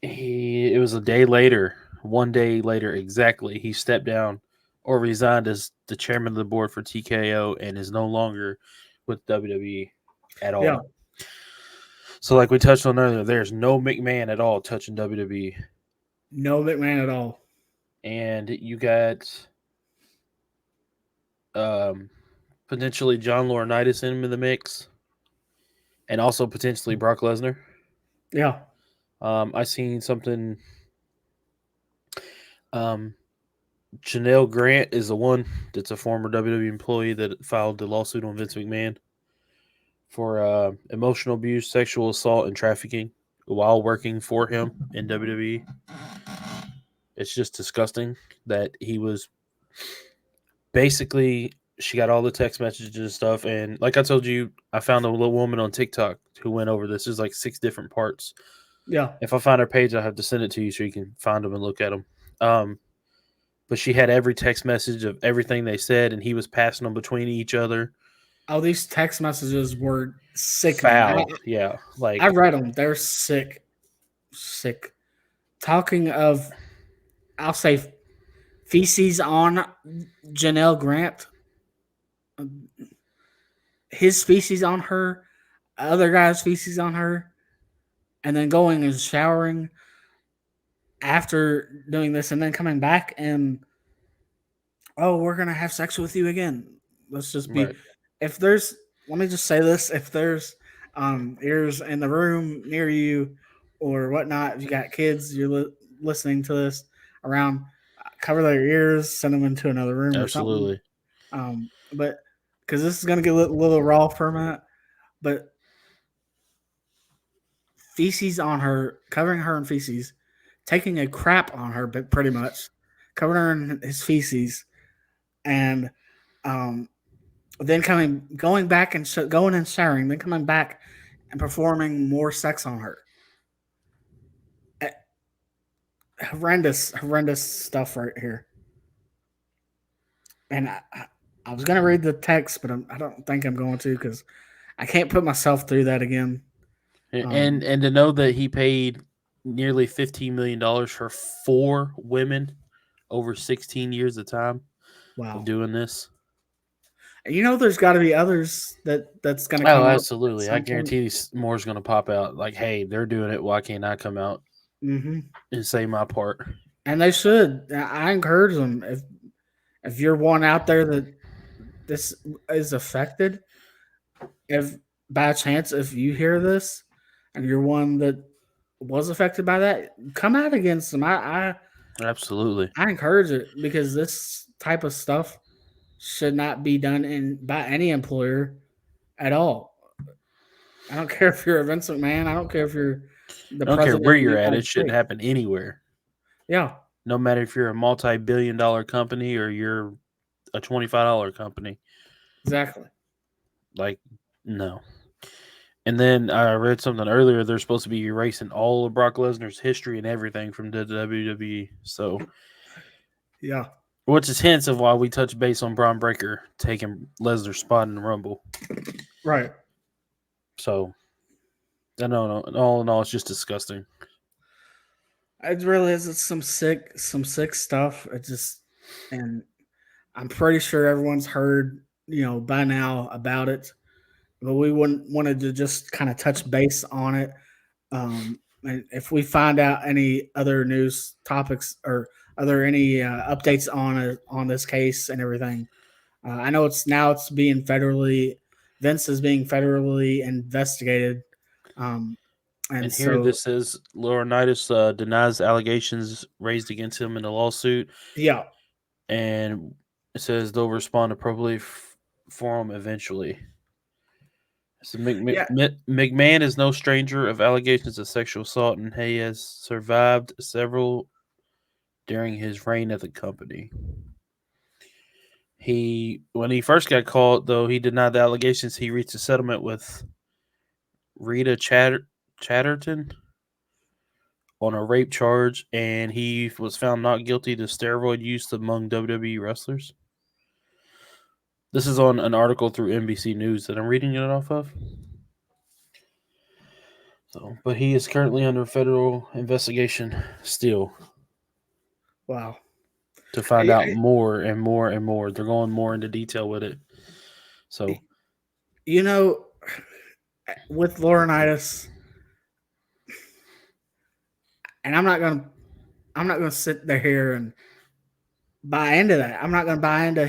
it was a day later, 1 day later exactly, he stepped down or resigned as the chairman of the board for TKO and is no longer with WWE at Yeah, all. So, like we touched on earlier, there's no McMahon at all touching WWE, no McMahon at all. and you got um, potentially John Laurinaitis in the mix, and also potentially Brock Lesnar. Yeah, I seen something. Um, Janelle Grant is the one that's a former WWE employee that filed the lawsuit on Vince McMahon for emotional abuse, sexual assault, and trafficking while working for him in WWE. It's just disgusting that he was basically. She got all the text messages and stuff, and like I told you, I found a little woman on TikTok who went over this. There's like 6 different parts. yeah. If I find her page, I'll have to send it to you so you can find them and look at them. But she had every text message of everything they said, and he was passing them between each other. Oh, these text messages were sickening. Foul, yeah. I Like, read them. They're sick, sick. Talking of, I'll say feces on Janelle Grant, his feces on her, other guy's feces on her, and then going and showering after doing this, and then coming back and oh, we're gonna have sex with you again. Let's just be. right, If there's, let me just say this: if there's ears in the room near you or whatnot, if you got kids, you're listening to this around, cover their ears, send them into another room or something. absolutely. But because this is gonna get a little raw for a minute, but feces on her, covering her in feces, taking a crap on her, but pretty much covering her in his feces, and um, then going back and going and showering, then coming back and performing more sex on her. Eh, horrendous stuff right here. And I was gonna read the text, but I don't think I'm going to because I can't put myself through that again. And to know that he paid nearly $15 million for 4 women over 16 years of time of Wow. doing this. And there's got to be others that's going to Oh, come up at absolutely. I some point. guarantee more is going to pop out. Like, hey, they're doing it. Why can't I come out Hmm. and say my part? And they should. I encourage them. If you're one out there that this is affected, if by chance if you hear this and you're one that was affected by that, come out against them. Absolutely. I encourage it because this type of stuff. should not be done by any employer at all. I don't care if you're a Vince McMahon. I don't care if you're the I don't care president where of the you're at; United it shouldn't States. happen anywhere. Yeah, No matter if you're a multi-billion-dollar company or you're a $25 company. exactly. Like, no. And then I read something earlier. They're supposed to be erasing all of Brock Lesnar's history and everything from the WWE. So, Yeah, which is hints of why we touch base on Braun Breaker taking Lesnar's spot in the Rumble. right. So, I don't know. All in all, it's just disgusting. It really is. It's some sick stuff. It just, and I'm pretty sure everyone's heard, by now about it. But we wanted to just kind of touch base on it. And if we find out any other news topics or other any updates on this case and everything, I know it's being federally. Vince is being federally investigated, um, and And here so this says Laurinaitis denies allegations raised against him in the lawsuit, yeah, and it says they'll respond appropriately for him eventually. So yeah, McMahon is no stranger of allegations of sexual assault, and he has survived several during his reign at the company. When he first got caught, though, he denied the allegations. He reached a settlement with Rita Chatterton on a rape charge, and he was found not guilty to steroid use among WWE wrestlers. This is on an article through NBC News that I'm reading it off of. So, but he is currently under federal investigation still wow. to find I, out I, more and more and more. They're going more into detail with it. So, you know, with Laurinaitis, and I'm not gonna sit there here and buy into that. I'm not gonna buy into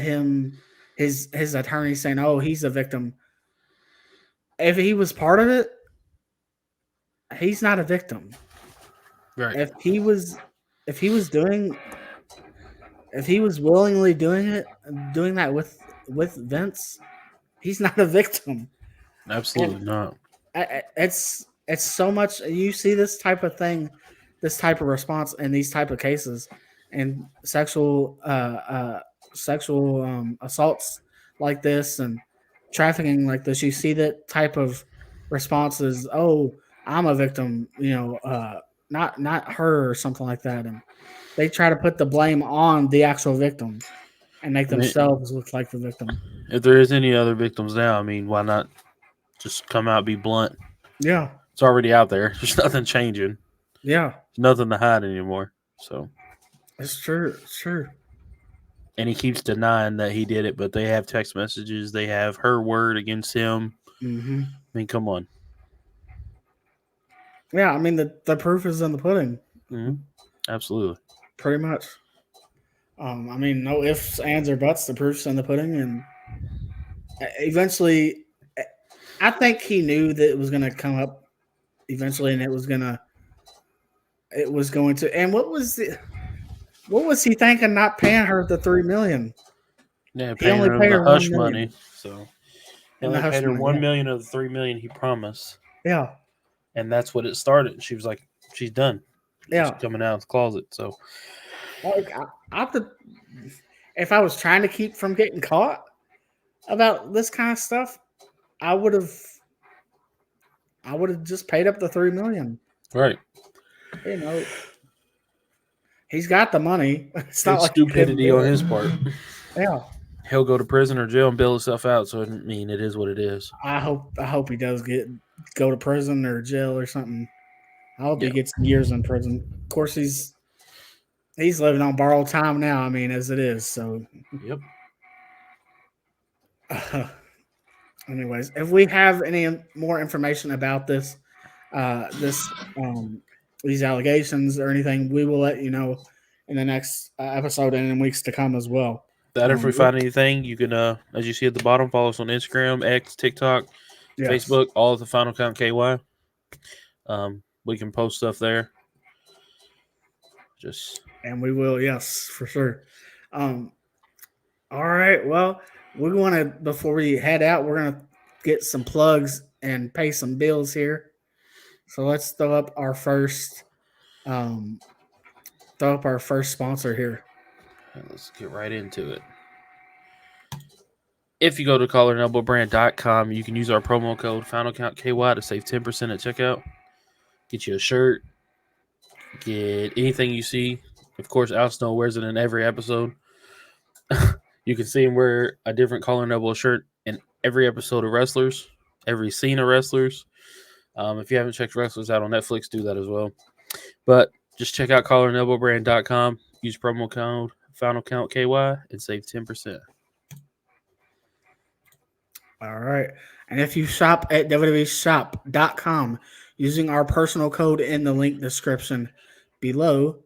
his attorney saying, "Oh, he's a victim." If he was part of it, he's not a victim. right. If he was, if he was doing, if he was willingly doing that with Vince, he's not a victim. And Absolutely not. it's so much. You see this type of thing, this type of response in these type of cases, and sexual assaults like this and trafficking like this. You see that type of responses. Oh, I'm a victim. Not her or something like that, and they try to put the blame on the actual victim and make I mean, themselves look like the victim. if there is any other victims now, I mean, why not just come out, be blunt? Yeah, It's already out there. There's nothing changing. yeah, There's nothing to hide anymore. So, it's true. It's true. and he keeps denying that he did it, but they have text messages. They have her word against him. Mm-hmm. I mean, come on. Yeah, I mean the proof is in the pudding, Mm-hmm. Absolutely. pretty much. I mean, no ifs, ands, or buts. The proof's in the pudding, and eventually, I think he knew that it was going to come up eventually, and it was going to. And what was he thinking? Not paying her the $3 million. Yeah, He paying only her paid the her one hush million money. So he in the only hush paid her money. $1 Yeah, million of the $3 million he promised, yeah, and that's what it started. She was like, she's done. She's yeah. coming out of the closet. So Like I have to, if I was trying to keep from getting caught about this kind of stuff, I would have, I would have just paid up the $3 million. right, You know, he's got the money. It's not it's like he couldn't stupidity do on it. his part. Yeah. He'll go to prison or jail and bail himself out. So I mean, it is what it is. I hope he does go to prison or jail or something. I hope Yeah. he gets years in prison. Of course, he's living on borrowed time now. I mean, as it is. So, Yep. anyways, if we have any more information about this these allegations or anything, we will let you know in the next episode and in weeks to come as well. That if we find anything, you can, as you see at the bottom, follow us on Instagram, X, TikTok, Yes, Facebook, all at the Final Count KY. We can post stuff there. Just and we will. Yes, for sure. Um, All right. Well, we want to before we head out, we're gonna get some plugs and pay some bills here. So let's um, throw up our first sponsor here. And let's get right into it. If you go to collarandelbowbrand.com, you can use our promo code FinalCountKY to save 10% at checkout. Get you a shirt, get anything you see. Of course, Al Snow wears it in every episode. You can see him wear a different Collar and Elbow shirt in every episode of Wrestlers, every scene of Wrestlers. If you haven't checked Wrestlers out on Netflix, do that as well. But just check out collarandelbowbrand.com, use promo code FinalCountKY, and save 10%. All right. And if you shop at www.shop.com using our personal code in the link description below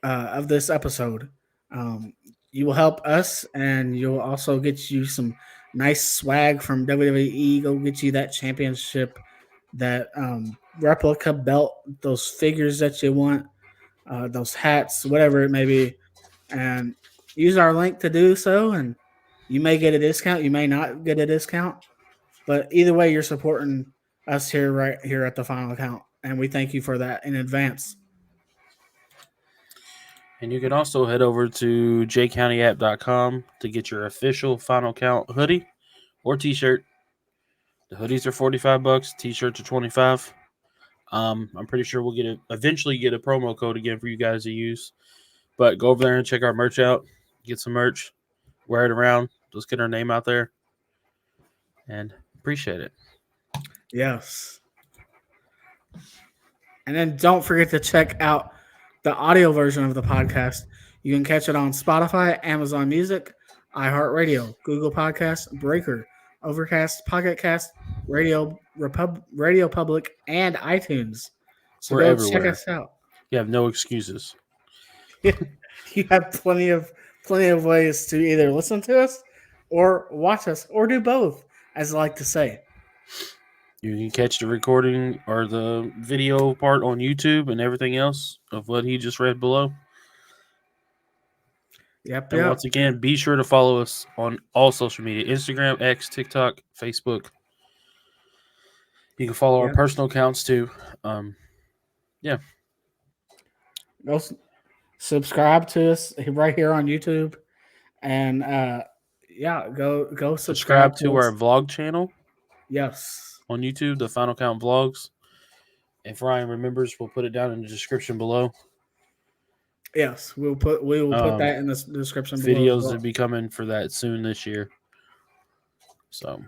of this episode, um, you will help us and you'll also get you some nice swag from WWE. Go get you that championship, that replica belt, those figures that you want, those hats, whatever it may be. And use our link to do so. And you may get a discount, you may not get a discount. But either way, you're supporting us here right here at the Final Count, and we thank you for that in advance. And you can also head over to jcountyapp.com to get your official Final Count hoodie or t-shirt. The hoodies are $45, t-shirts are $25. I'm pretty sure we'll eventually get a promo code again for you guys to use. But go over there and check our merch out. Get some merch, wear it around. Let's get our name out there. And appreciate it. Yes. And then don't forget to check out the audio version of the podcast. You can catch it on Spotify, Amazon Music, iHeartRadio, Google Podcasts, Breaker, Overcast, Pocket Cast, Radio Public, and iTunes. So We're go everywhere. check us out. You have no excuses. You have plenty of ways to either listen to us or watch us or do both, as I like to say. You can catch the recording or the video part on YouTube and everything else of what he just read below. Yep. And once again, be sure to follow us on all social media: Instagram, X, TikTok, Facebook. You can follow our personal accounts too. Yeah. Go subscribe to us right here on YouTube, and go Subscribe to our vlog channel. Yes. On YouTube, the Final Count Vlogs. If Ryan remembers, we'll put it down in the description below. Yes, we will put that in the description below. Videos well. will be coming for that soon this year. So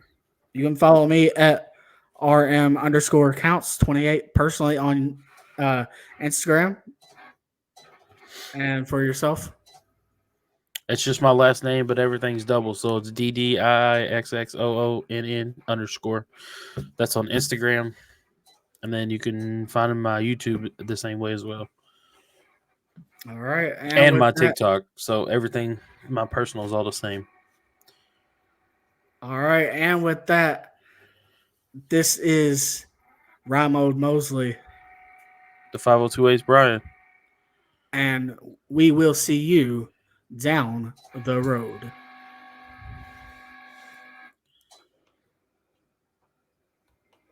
you can follow me at RM_counts28 personally on Instagram. And for yourself? It's just my last name, but everything's double. So it's DDIXXOONN_. That's on Instagram. And then you can find my YouTube the same way as well. All right. And my TikTok. So everything, my personal is all the same. All right. And with that, this is Rymode Mosley. The 502A's Bryan. And we will see you down the road.